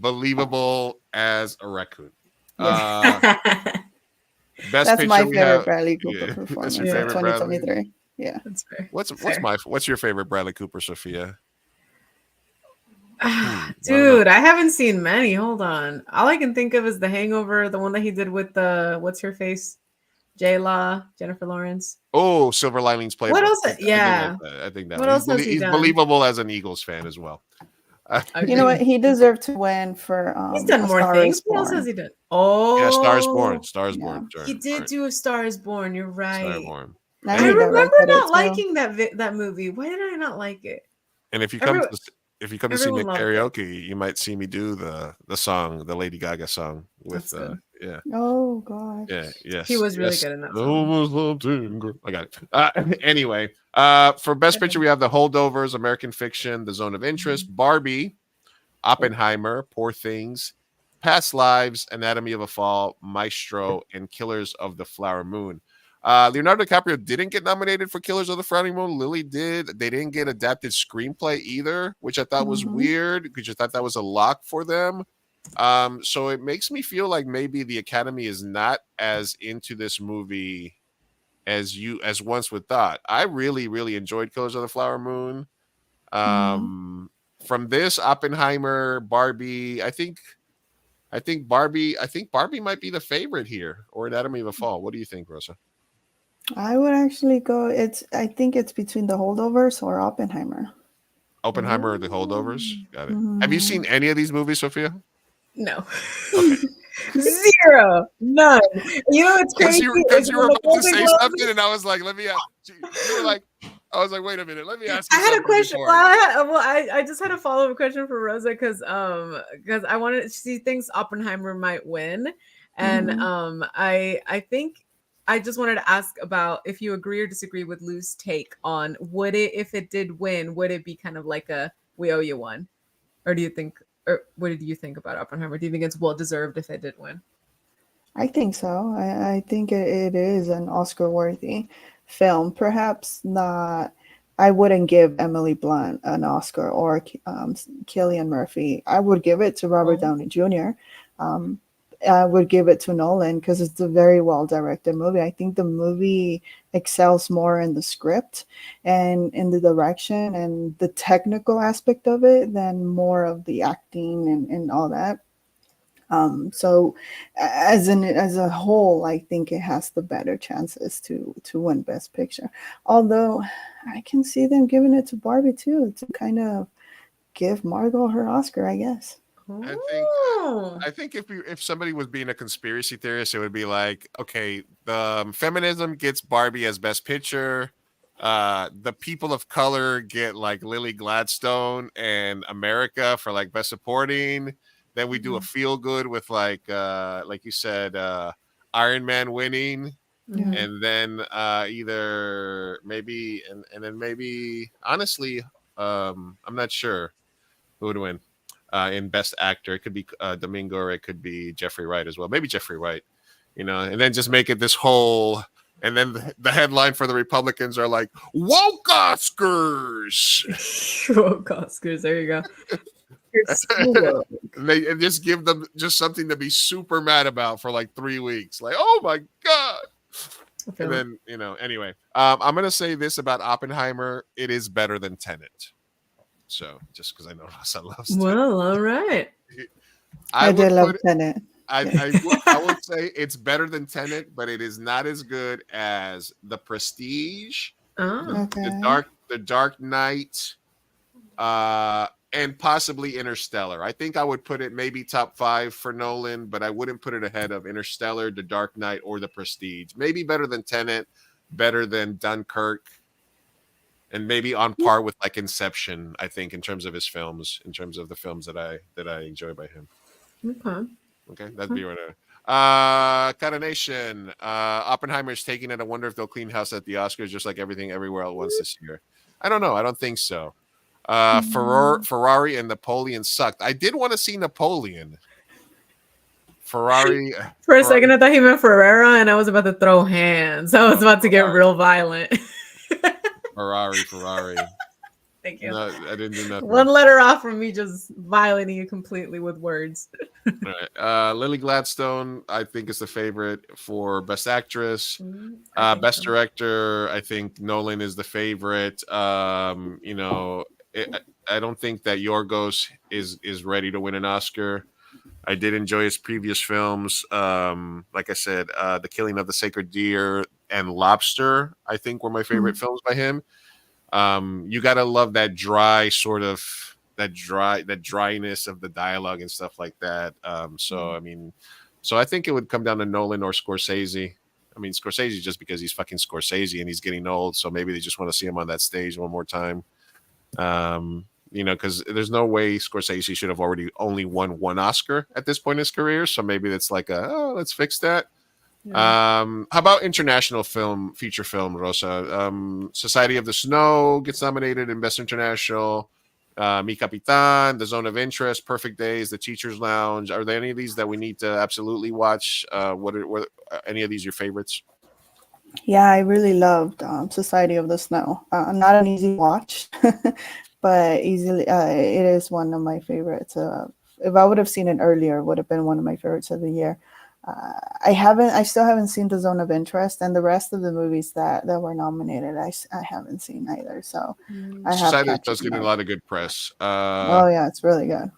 believable as a raccoon. Yes. Best That's picture my we favorite have- Bradley Cooper yeah, performance that's of your favorite Bradley? 2023. Yeah. That's fair. What's your favorite Bradley Cooper, Sophia? Dude, I haven't seen many. Hold on. All I can think of is The Hangover, the one that he did with the what's her face, J-Law, Jennifer Lawrence. Oh, Silver Linings Playbook. What else? I think that What one. else has he He's done? believable as an Eagles fan as well. You know what? He deserved to win for. He's done A more Star things. Is What else Born. has he done? Oh, Yeah, Stars Born. Stars Born. He did do A Star Is Born. You're right. Star Born. I I think remember directed it not too. liking that movie. Why did I not like it? And if you come Everyone- to see me everyone loved it. karaoke, you might see me do the song, the Lady Gaga song with That's good. yeah. Oh gosh. Yeah, yes. He was really yes. good in that I song. almost loved him. I got it. Anyway, for Best Picture, we have The Holdovers, American Fiction, The Zone of Interest, Barbie, Oppenheimer, Poor Things, Past Lives, Anatomy of a Fall, Maestro, and Killers of the Flower Moon. Leonardo DiCaprio didn't get nominated for Killers of the Flower Moon. Lily did. They didn't get adapted screenplay either, which I thought was weird because I thought that was a lock for them. So it makes me feel like maybe the Academy is not as into this movie as once would thought. I really, really enjoyed Killers of the Flower Moon. From this, Oppenheimer, Barbie, I think Barbie might be the favorite here, or Anatomy of a Fall. What do you think, Rosa? I would actually go. I think it's between The Holdovers or Oppenheimer. Oppenheimer or The Holdovers? Got it. Have you seen any of these movies, Sophia? No. Okay. Zero. None. You know what's crazy? Because you were When the about to Golden say Globes- something, and I was like, let me ask. You were like, I was like, wait a minute, let me ask you I had a something question. before. I just had a follow-up question for Rosa because I wanted, she thinks Oppenheimer might win, and I think I just wanted to ask about if you agree or disagree with Lou's take on would it, if it did win, would it be kind of like a we owe you one, or do you think, or what did you think about Oppenheimer? Do you think it's well deserved if it did win? I think so. I think it is an Oscar-worthy film. Perhaps not. I wouldn't give Emily Blunt an Oscar or Cillian Murphy. I would give it to Robert Downey Jr. I would give it to Nolan because it's a very well-directed movie. I think the movie excels more in the script and in the direction and the technical aspect of it than more of the acting and all that. So as a whole, I think it has the better chances to win Best Picture. Although I can see them giving it to Barbie too, to kind of give Margot her Oscar, I guess. I think if somebody was being a conspiracy theorist, it would be like, okay, the feminism gets Barbie as Best Picture. The people of color get like Lily Gladstone and America for like Best Supporting. Then we do a feel good with like you said, Iron Man winning, and then either maybe and then maybe honestly, I'm not sure who would win in Best Actor. It could be Domingo, or it could be Jeffrey Wright as well. Maybe Jeffrey Wright, and then just make it this whole. And then the headline for the Republicans are like woke Oscars. Woke Oscars. There you go. You're so And just give them just something to be super mad about for like 3 weeks. Like, oh my god. And then, anyway, I'm going to say this about Oppenheimer. It is better than Tenet. So just because I know Rosa loves Tenet. Well, all right. I did love Tenet. I will say it's better than Tenet, but it is not as good as The Prestige, the Dark Knight, and possibly Interstellar. I think I would put it maybe top 5 for Nolan, but I wouldn't put it ahead of Interstellar, The Dark Knight, or The Prestige. Maybe better than Tenet, better than Dunkirk, and maybe on par with like Inception. I think in terms of his films, in terms of the films that I enjoy by him. Okay, that'd be right. Coronation. Oppenheimer's taking it. I wonder if they'll clean house at the Oscars, just like Everything Everywhere at Once this year. I don't know. I don't think so. Ferrari and Napoleon sucked. I did want to see Napoleon. Ferrari. For a second, I thought he meant Ferrera, and I was about to throw hands. I was about to get real violent. Ferrari. Thank you. No, I didn't do nothing. One letter off from me just violating you completely with words. All right. Lily Gladstone, I think, is the favorite for Best Actress. Best Director, I think Nolan is the favorite. I don't think that Yorgos is ready to win an Oscar. I did enjoy his previous films. Like I said, The Killing of the Sacred Deer and Lobster, I think, were my favorite films by him. You gotta love that dry sort of that dryness of the dialogue and stuff like that. So I think it would come down to Nolan or Scorsese. I mean, Scorsese just because he's fucking Scorsese and he's getting old, so maybe they just want to see him on that stage one more time. Because there's no way Scorsese should have only won one Oscar at this point in his career. So maybe it's like let's fix that. Yeah. How about international feature film, Rosa? Society of the Snow gets nominated in Best International. Mi Capitan, The Zone of Interest, Perfect Days, The Teacher's Lounge. Are there any of these that we need to absolutely watch? What are any of these your favorites? Yeah, I really loved Society of the Snow. Not an easy watch, but easily it is one of my favorites. If I would have seen it earlier, it would have been one of my favorites of the year. I still haven't seen The Zone of Interest, and the rest of the movies that were nominated, I haven't seen either. So I have. Society does get a lot of good press. It's really good.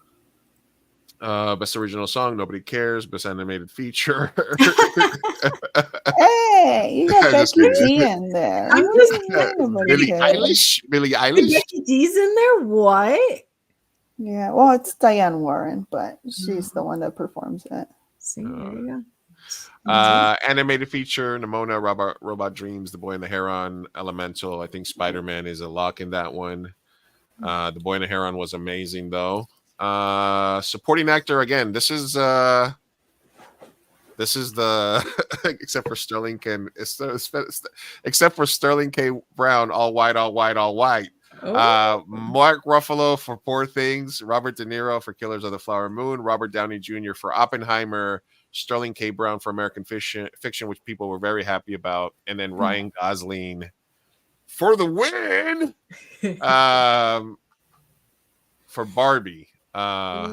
Best Original Song, Nobody Cares. Best Animated Feature. Hey, you got Becky G in there. Billie Eilish. Becky G's in there? What? Yeah, well, it's Diane Warren, but she's the one that performs it. See, there you go. Animated feature, Nimona, Robot Dreams, The Boy and the Heron, Elemental. I think Spider-Man is a lock in that one. The Boy and the Heron was amazing, though. Supporting actor, again, this is the except for Sterling K. Brown, all white. Mark Ruffalo for Poor Things, Robert De Niro for Killers of the Flower Moon, Robert Downey Jr. for Oppenheimer, Sterling K. Brown for American Fiction, which people were very happy about, and then Ryan Gosling for the win for Barbie. I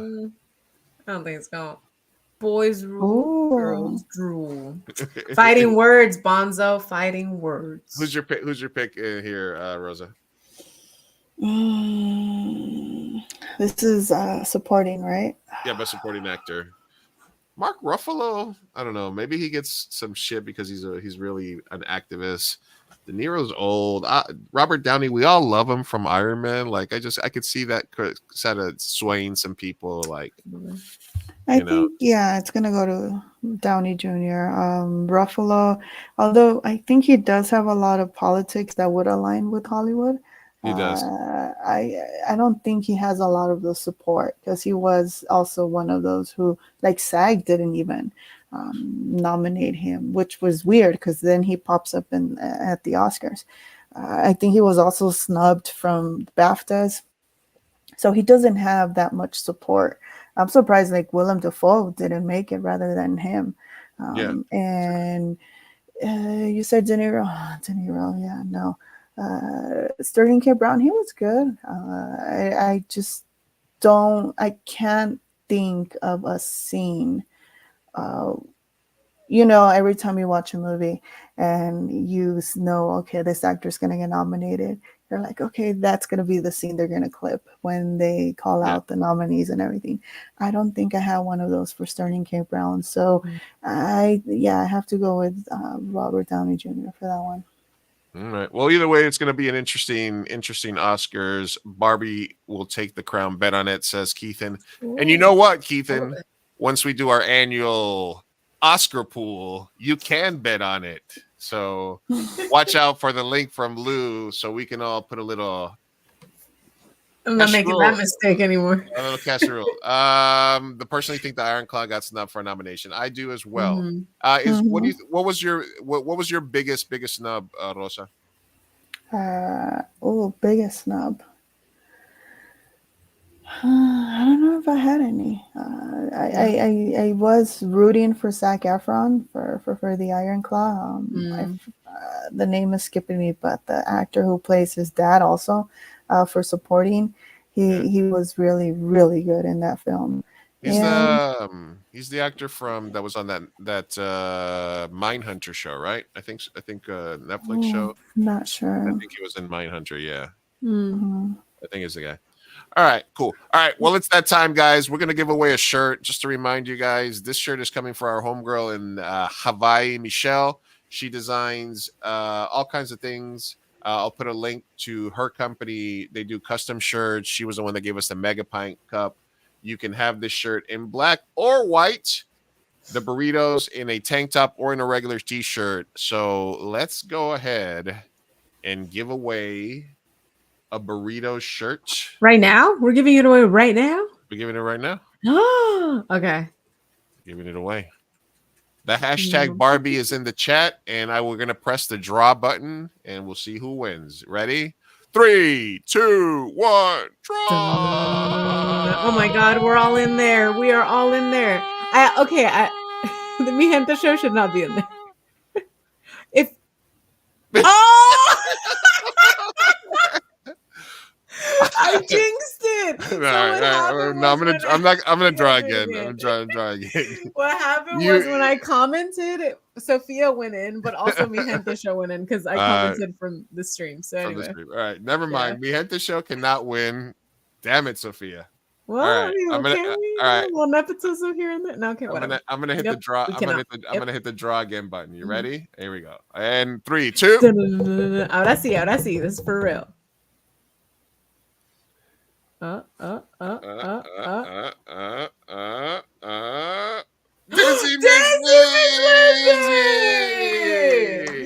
don't think it's going. Boys rule, girls drool. Fighting words, Bonzo. Fighting words. Who's your pick here, Rosa? This is supporting, right? Yeah, best supporting actor. Mark Ruffalo, I don't know. Maybe he gets some shit because he's really an activist. De Niro's old. Robert Downey, we all love him from Iron Man. Like I could see that kind of swaying some people. Like, I think it's gonna go to Downey Jr. Ruffalo, although I think he does have a lot of politics that would align with Hollywood. He does. I don't think he has a lot of the support because he was also one of those who, like, SAG didn't even nominate him, which was weird because then he pops up at the Oscars. I think he was also snubbed from BAFTAs, so he doesn't have that much support. I'm surprised like Willem Dafoe didn't make it rather than him. And you said De Niro. Yeah, no. Sterling K. Brown, he was good. I can't think of a scene you know, every time you watch a movie and you know, okay, this actor's going to get nominated, you're like, okay, that's going to be the scene they're going to clip when they call Yeah. out the nominees and everything. I don't think I have one of those for Sterling K. Brown. So I have to go with Robert Downey Jr. for that one. All right. Well, either way, it's going to be an interesting Oscars. Barbie will take the crown. Bet on it, says Keithan. And you know what, Keithan? Once we do our annual Oscar pool, you can bet on it. So watch out for the link from Lou so we can all put a little. I'm not making that mistake anymore. A little casserole. The personally think the Iron Claw got snubbed for a nomination. I do as well. What was your biggest snub, Rosa? Biggest snub. I don't know if I had any. I was rooting for Zac Efron for the Iron Claw. The name is skipping me, but the actor who plays his dad also for supporting, he was really, really good in that film. He's the actor from that was on that Mindhunter show, right? I think Netflix show. Not sure. I think he was in Mindhunter. Yeah, Mm-hmm. I think it's the guy. All right, cool. All right, well, it's that time, guys. We're gonna give away a shirt. Just to remind you guys, this shirt is coming for our homegirl in Hawaii, Michelle. She designs all kinds of things. I'll put a link to her company. They do custom shirts. She was the one that gave us the Mega Pint Cup. You can have this shirt in black or white, the burritos in a tank top or in a regular t-shirt. So let's go ahead and give away a burrito shirt. Right now? We're giving it away right now? We're giving it right now. Oh, okay. Giving it away. The hashtag Barbie is in the chat, and we're going to press the draw button, and we'll see who wins. Ready? 3, 2, 1, draw! Oh my God, we're all in there. We are all in there. The Mi Gente show should not be in there. If oh, I jinxed it. So I'm gonna draw again. I'm trying to draw again. What happened was when I commented, Sophia went in, but also Mi Gente show went in because I commented from the stream. So anyway, all right, never mind. Mi Gente show cannot win. Damn it, Sophia. Well, all right, all right. Well, nepotism here and there. No, okay, whatever. I'm gonna hit the draw. I'm gonna hit the draw again button. You ready? Here we go. And 3, 2. Ahora sí. This is for real. Lizzie!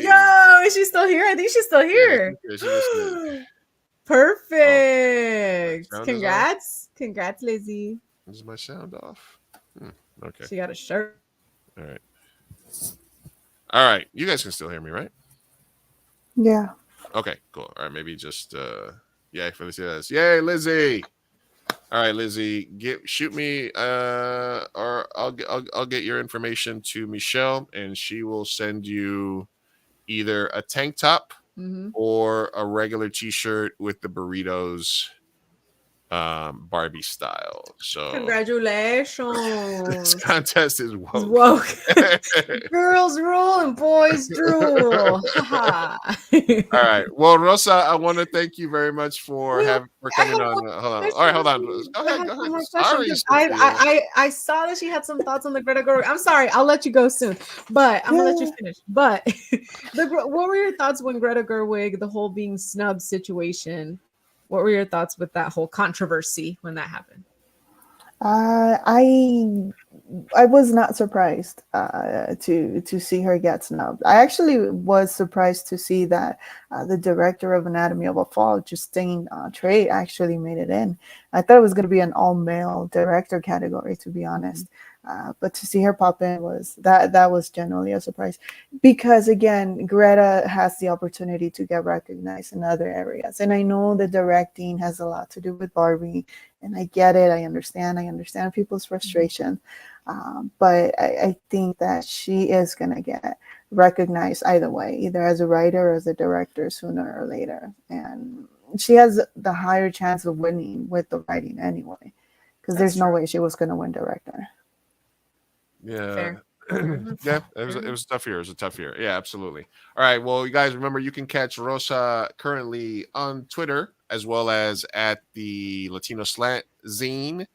Yo, is she still here? I think she's still here. Perfect. Congrats, Lizzie. Is my sound off? Okay. She got a shirt. All right. You guys can still hear me, right? Yeah. Okay, cool. All right, maybe just yeah, Felicitas. Yay, Lizzie. All right, Lizzie, shoot me or I'll get your information to Michelle, and she will send you either a tank top or a regular t-shirt with the burritos Barbie style. So congratulations. This contest is woke. Girls rule and boys drool. All right. Well, Rosa, I want to thank you very much for coming on. Hold on. All right, hold on. Go ahead. Sorry, I saw that she had some thoughts on the Greta Gerwig. I'm sorry, I'll let you go soon, but I'm gonna let you finish. But what were your thoughts when Greta Gerwig, the whole being snubbed situation? What were your thoughts with that whole controversy when that happened? I was not surprised to see her get snubbed. I actually was surprised to see that the director of Anatomy of a Fall, Justine Trey, actually made it in. I thought it was going to be an all-male director category, to be honest. But to see her pop in was genuinely a surprise, because again, Greta has the opportunity to get recognized in other areas, and I know the directing has a lot to do with Barbie, and I get it. I understand people's frustration, but I think that she is gonna get recognized either way, either as a writer or as a director sooner or later, and she has the higher chance of winning with the writing anyway, because there's no way she was gonna win director. Yeah. Yeah, it was a tough year. It was a tough year. Yeah, absolutely. All right. Well, you guys remember you can catch Rosa currently on Twitter as well as at the Latino Slant Zine.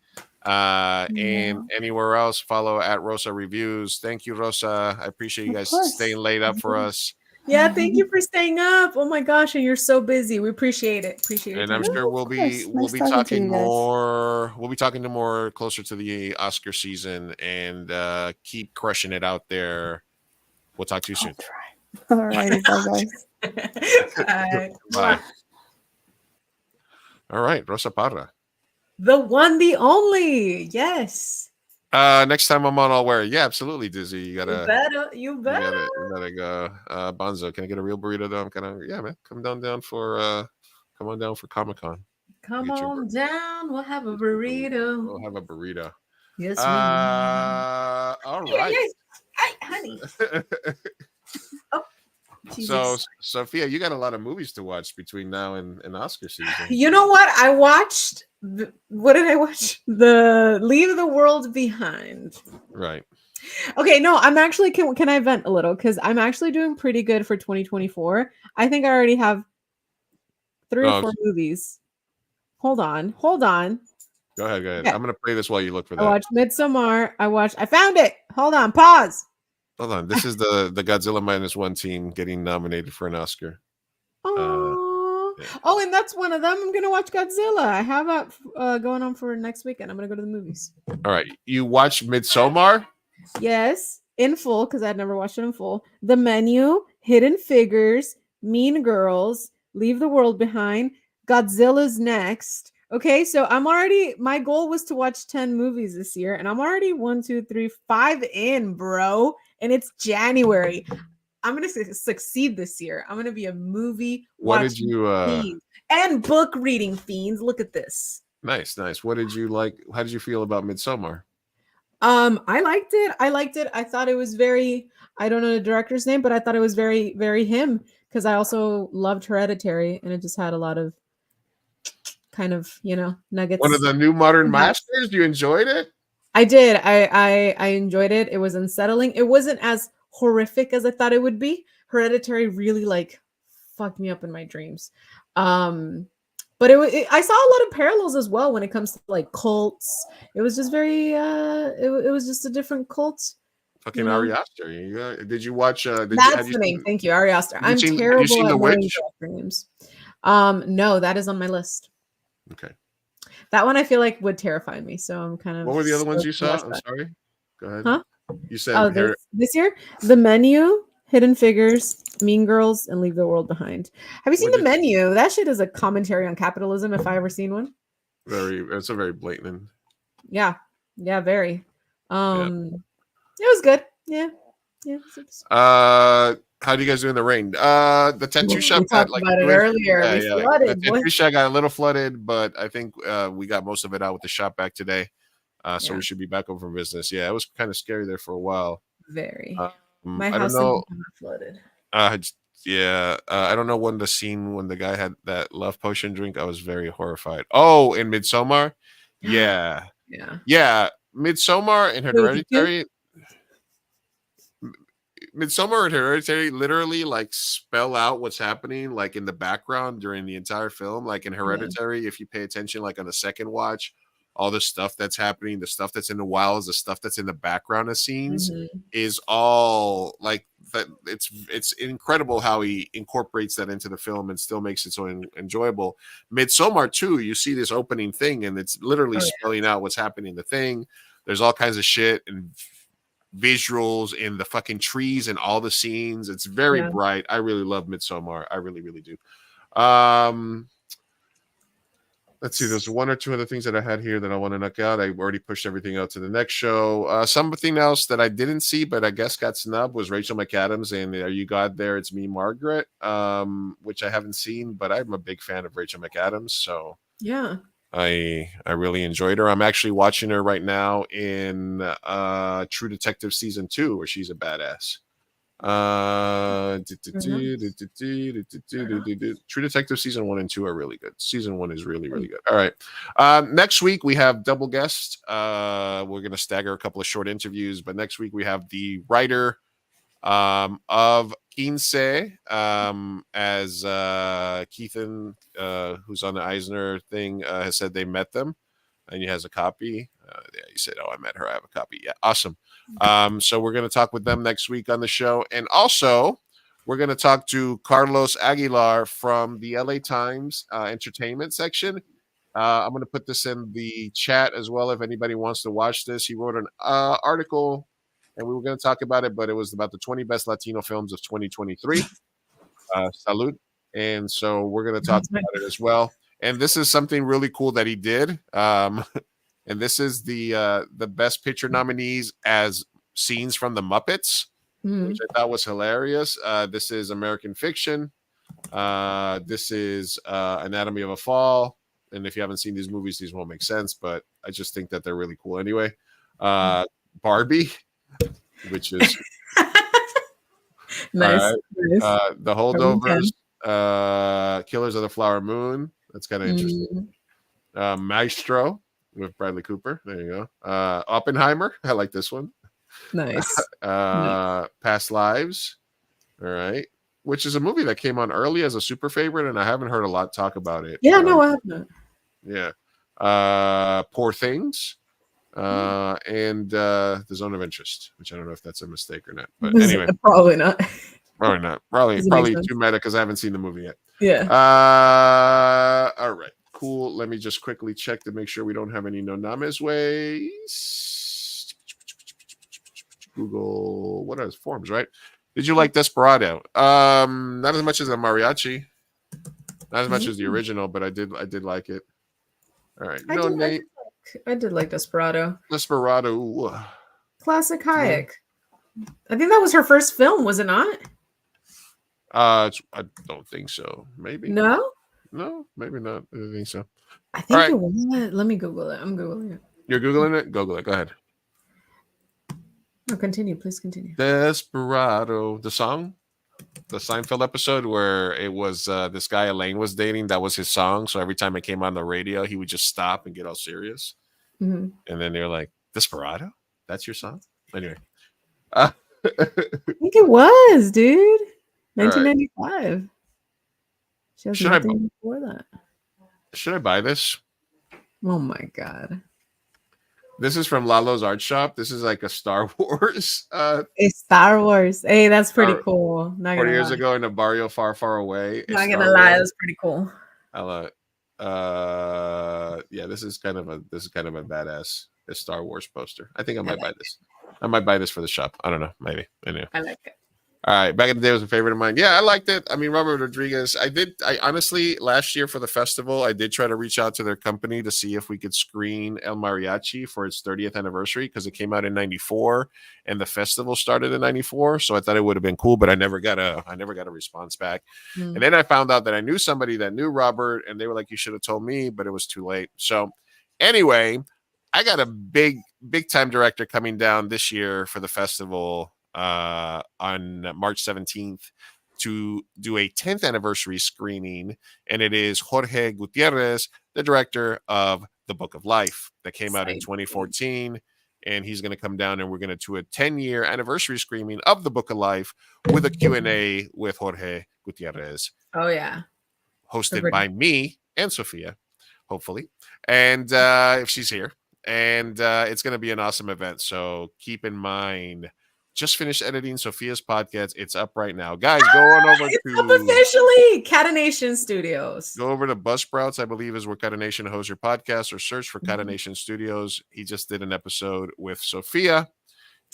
And anywhere else, follow at Rosa Reviews. Thank you, Rosa. I appreciate you Of guys course. staying late up for us. Yeah, thank you for staying up. Oh my gosh, and you're so busy. We appreciate it. Appreciate your And I'm time. sure we'll be course. Nice talking to talking you guys. more. We'll be talking to more closer to the Oscar season, and keep crushing it out there. We'll talk to you soon. All righty, bye guys. Bye. Bye. All right, Rosa Parra. The one, the only. Yes. Next time I'm on, I'll wear it. Yeah, absolutely, Dizzy. You gotta. You better. You gotta go. Bonzo, can I get a real burrito though? I'm kind of man. Come on down for Comic-Con. Come on down. We'll have a burrito. We'll have a burrito. Yes, we All right. Yes. Hi, honey. Oh, So, Jesus. Sophia, you got a lot of movies to watch between now and Oscar season. You know what? I watched. What did I watch? The Leave the World Behind. Right. Okay, no, I'm actually can I vent a little because I'm actually doing pretty good for 2024. I think I already have 3 or 4 movies. Hold on. Go ahead. Okay. I'm gonna play this while you look for that. I watched Midsommar. I found it. Hold on. Pause. Hold on. This is the Godzilla -1 team getting nominated for an Oscar. Oh, and that's one of them. I'm gonna watch Godzilla. I have that going on for next weekend. I'm gonna go to the movies. All right. You watched Midsommar? Yes, in full because I'd never watched it in full. The Menu, Hidden Figures, Mean Girls, Leave the World Behind, Godzilla's next. Okay, so my goal was to watch 10 movies this year, and I'm already 1, 2, 3, 5 in, bro. And it's January. I'm gonna succeed this year. I'm gonna be a movie watching fiend and book reading fiends. Look at this. Nice. What did you like? How did you feel about Midsommar? I liked it. I thought it was very, I don't know the director's name, but I thought it was very, very him because I also loved Hereditary and it just had a lot of kind of, nuggets. One of the new modern masters. You enjoyed it? I did. I enjoyed it. It was unsettling. It wasn't as horrific as I thought it would be. Hereditary really fucked me up in my dreams. But I saw a lot of parallels as well when it comes to cults. It was just very it was just a different cult. Fucking Ari Aster. Did you watch That's the name. Thank you, Ari Aster. I'm terrible at knowing names. No, that is on my list. Okay. That one I feel like would terrify me. So I'm kind of. What were the other ones you saw? I'm sorry. Go ahead. Huh? You said this year, The Menu, Hidden Figures, Mean Girls, and Leave the World Behind. Have you seen The Menu? That shit is a commentary on capitalism if I ever seen one. It's a very blatant. Yeah, very. It was good. Yeah. How do you guys do in the rain? The tattoo shop got about it earlier. Flooded, the tattoo shop got a little flooded, but I think we got most of it out with the shop back today. So we should be back open for business. Yeah, it was kind of scary there for a while. Very. My house flooded. I don't know when the guy had that love potion drink. I was very horrified. Oh, in Midsommar? Yeah. Midsommar and Hereditary. Midsommar and Hereditary literally spell out what's happening in the background during the entire film. In Hereditary, if you pay attention, on the second watch, all the stuff that's happening, the stuff that's in the wilds, the stuff that's in the background of scenes is all that. It's incredible how he incorporates that into the film and still makes it so enjoyable. Midsommar too, you see this opening thing and it's literally spelling out what's happening in the thing. There's all kinds of shit and visuals in the fucking trees and all the scenes. It's very bright. I really love Midsommar. I really, really do. Let's see. There's 1 or 2 other things that I had here that I want to knock out. I already pushed everything out to the next show. Something else that I didn't see, but I guess got snubbed was Rachel McAdams and Are You God There? It's Me, Margaret, which I haven't seen, but I'm a big fan of Rachel McAdams. So yeah, I really enjoyed her. I'm actually watching her right now in True Detective season 2, where she's a badass. True Detective season 1 and 2 are really good. Season 1 is really, really good. All right. Next week we have double guests. We're gonna stagger a couple of short interviews, but next week we have the writer of Quince as Keithan, who's on the Eisner thing, has said they met them, and he has a copy. Yeah, he said, "Oh, I met her. I have a copy." Yeah, awesome. So we're going to talk with them next week on the show, and also we're going to talk to Carlos Aguilar from the LA Times entertainment section. I'm going to put this in the chat as well if anybody wants to watch this. He wrote an article, and we were going to talk about it, but it was about the 20 best Latino films of 2023. Salud. And so we're going to talk about it as well. And this is something really cool that he did. And this is the Best Picture nominees as scenes from the Muppets, which I thought was hilarious. This is American Fiction. This is Anatomy of a Fall. And if you haven't seen these movies, these won't make sense, but I just think that they're really cool anyway. Barbie, which is nice. Right. Nice. The Holdovers, Killers of the Flower Moon. That's kind of interesting. Maestro with Bradley Cooper. There you go. Oppenheimer. I like this one. Nice. Past Lives. All right. Which is a movie that came on early as a super favorite, and I haven't heard a lot talk about it. Yeah, no, I haven't. Yeah. Poor Things. And The Zone of Interest, which I don't know if that's a mistake or not. But anyway. Probably not. Probably not. Probably too meta because I haven't seen the movie yet. Yeah. All right. Cool. Let me just quickly check to make sure we don't have any no names ways. Google. What are his forms, right? Did you like Desperado? Not as much as a mariachi. Not as much as the original, but I did like it. All right. I did like Desperado. Desperado. Classic Hayek. I think that was her first film, was it not? I don't think so. Maybe. No, maybe not. I don't think so. I think it was. Let me Google it. I'm Googling it. You're Googling it? Google it. Go ahead. No, continue. Please continue. Desperado. The song? The Seinfeld episode where it was this guy Elaine was dating. That was his song. So every time it came on the radio, he would just stop and get all serious. And then they were like, Desperado? That's your song? Anyway. I think it was, dude. 1995. She has nothing before that. Should I buy this? Oh my god. This is from Lalo's Art Shop. This is like a Star Wars. A Star Wars. Hey, that's pretty cool. 40 years ago in a barrio far, far away. Not gonna lie, that's pretty cool. I love it. Yeah, this is kind of a badass Star Wars poster. I think I might buy this. I might buy this for the shop. I don't know. Maybe. Anyway. I like it. All right. Back in the day, it was a favorite of mine. Yeah, I liked it. I mean, Robert Rodriguez. I honestly, last year for the festival, I did try to reach out to their company to see if we could screen El Mariachi for its 30th anniversary because it came out in '94 and the festival started in '94. So I thought it would have been cool, but I never got a response back. And then I found out that I knew somebody that knew Robert, and they were like, "You should have told me," but it was too late. So anyway, I got a big time director coming down this year for the festival on March 17th to do a 10th anniversary screening, and it is Jorge Gutierrez, the director of The Book of Life that came out in 2014, and he's going to come down and we're going to do a 10-year anniversary screening of The Book of Life with a Q&A with Jorge Gutierrez. Oh yeah. Hosted by me and Sophia, hopefully, and if she's here, and it's going to be an awesome event, so keep in mind. Just finished editing Sophia's podcast. It's up right now. Guys, go on over to up officially Catanation Studios. Go over to Buzzsprouts, I believe is where Catanation hosts your podcast, or search for Catanation Studios. He just did an episode with Sophia,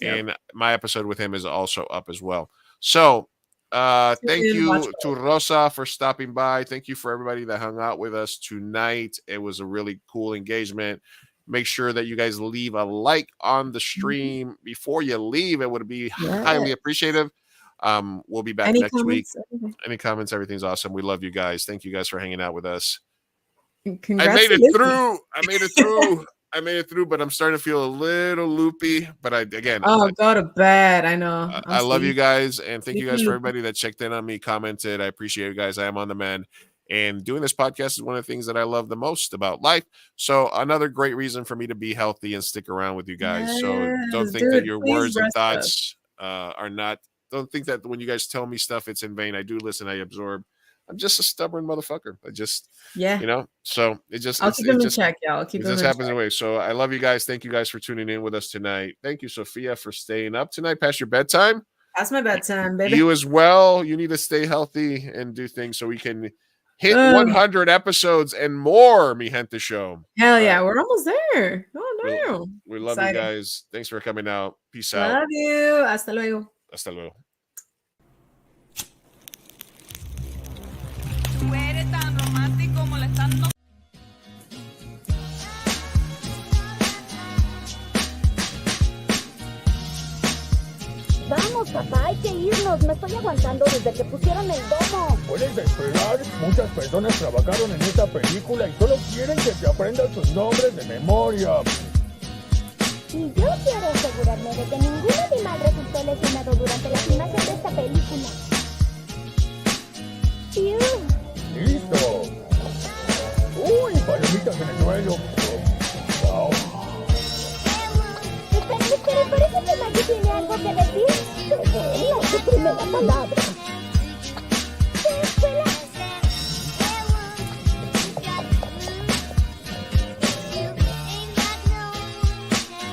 and my episode with him is also up as well. So thank you to Rosa for stopping by. Thank you for everybody that hung out with us tonight. It was a really cool engagement. Make sure that you guys leave a like on the stream before you leave. It would be highly appreciative. We'll be back next week. Any comments? Everything's awesome. We love you guys. Thank you guys for hanging out with us. I made it through. I made it through, but I'm starting to feel a little loopy. But Oh, go to bed. I know. I love you guys, and thank you guys for Sleepy. everybody that checked in on me, commented. I appreciate you guys. I am on the mend, and doing this podcast is one of the things that I love the most about life. So another great reason for me to be healthy and stick around with you guys. So don't think that your words and thoughts are not. Don't think that when you guys tell me stuff, it's in vain. I do listen. I absorb. I'm just a stubborn motherfucker. I just, so it just, I'll keep them in check, y'all. I'll keep it them just in happens check. away. So I love you guys. Thank you guys for tuning in with us tonight. Thank you, Sophia, for staying up tonight past your bedtime. That's my bedtime, baby. You as well. You need to stay healthy and do things so we can hit 100 episodes and more, Mi Gente Show. Hell yeah. We're almost there. Oh, no. We love you guys. Thanks for coming out. Peace out. Love you. Hasta luego. Hasta luego. Tú eres tan romántico molestando. Vamos, papá, hay que irnos. Me estoy aguantando desde que pusieron el domo. Puedes esperar. Muchas personas trabajaron en esta película y solo quieren que te aprendas sus nombres de memoria. Y yo quiero asegurarme de que ningún animal resultó lesionado durante la filmación de esta película. ¡Listo! ¡Uy, palomitas en el suelo! ¡Wow! Espera, parece que Maggie tiene algo que decir. Es su primera palabra.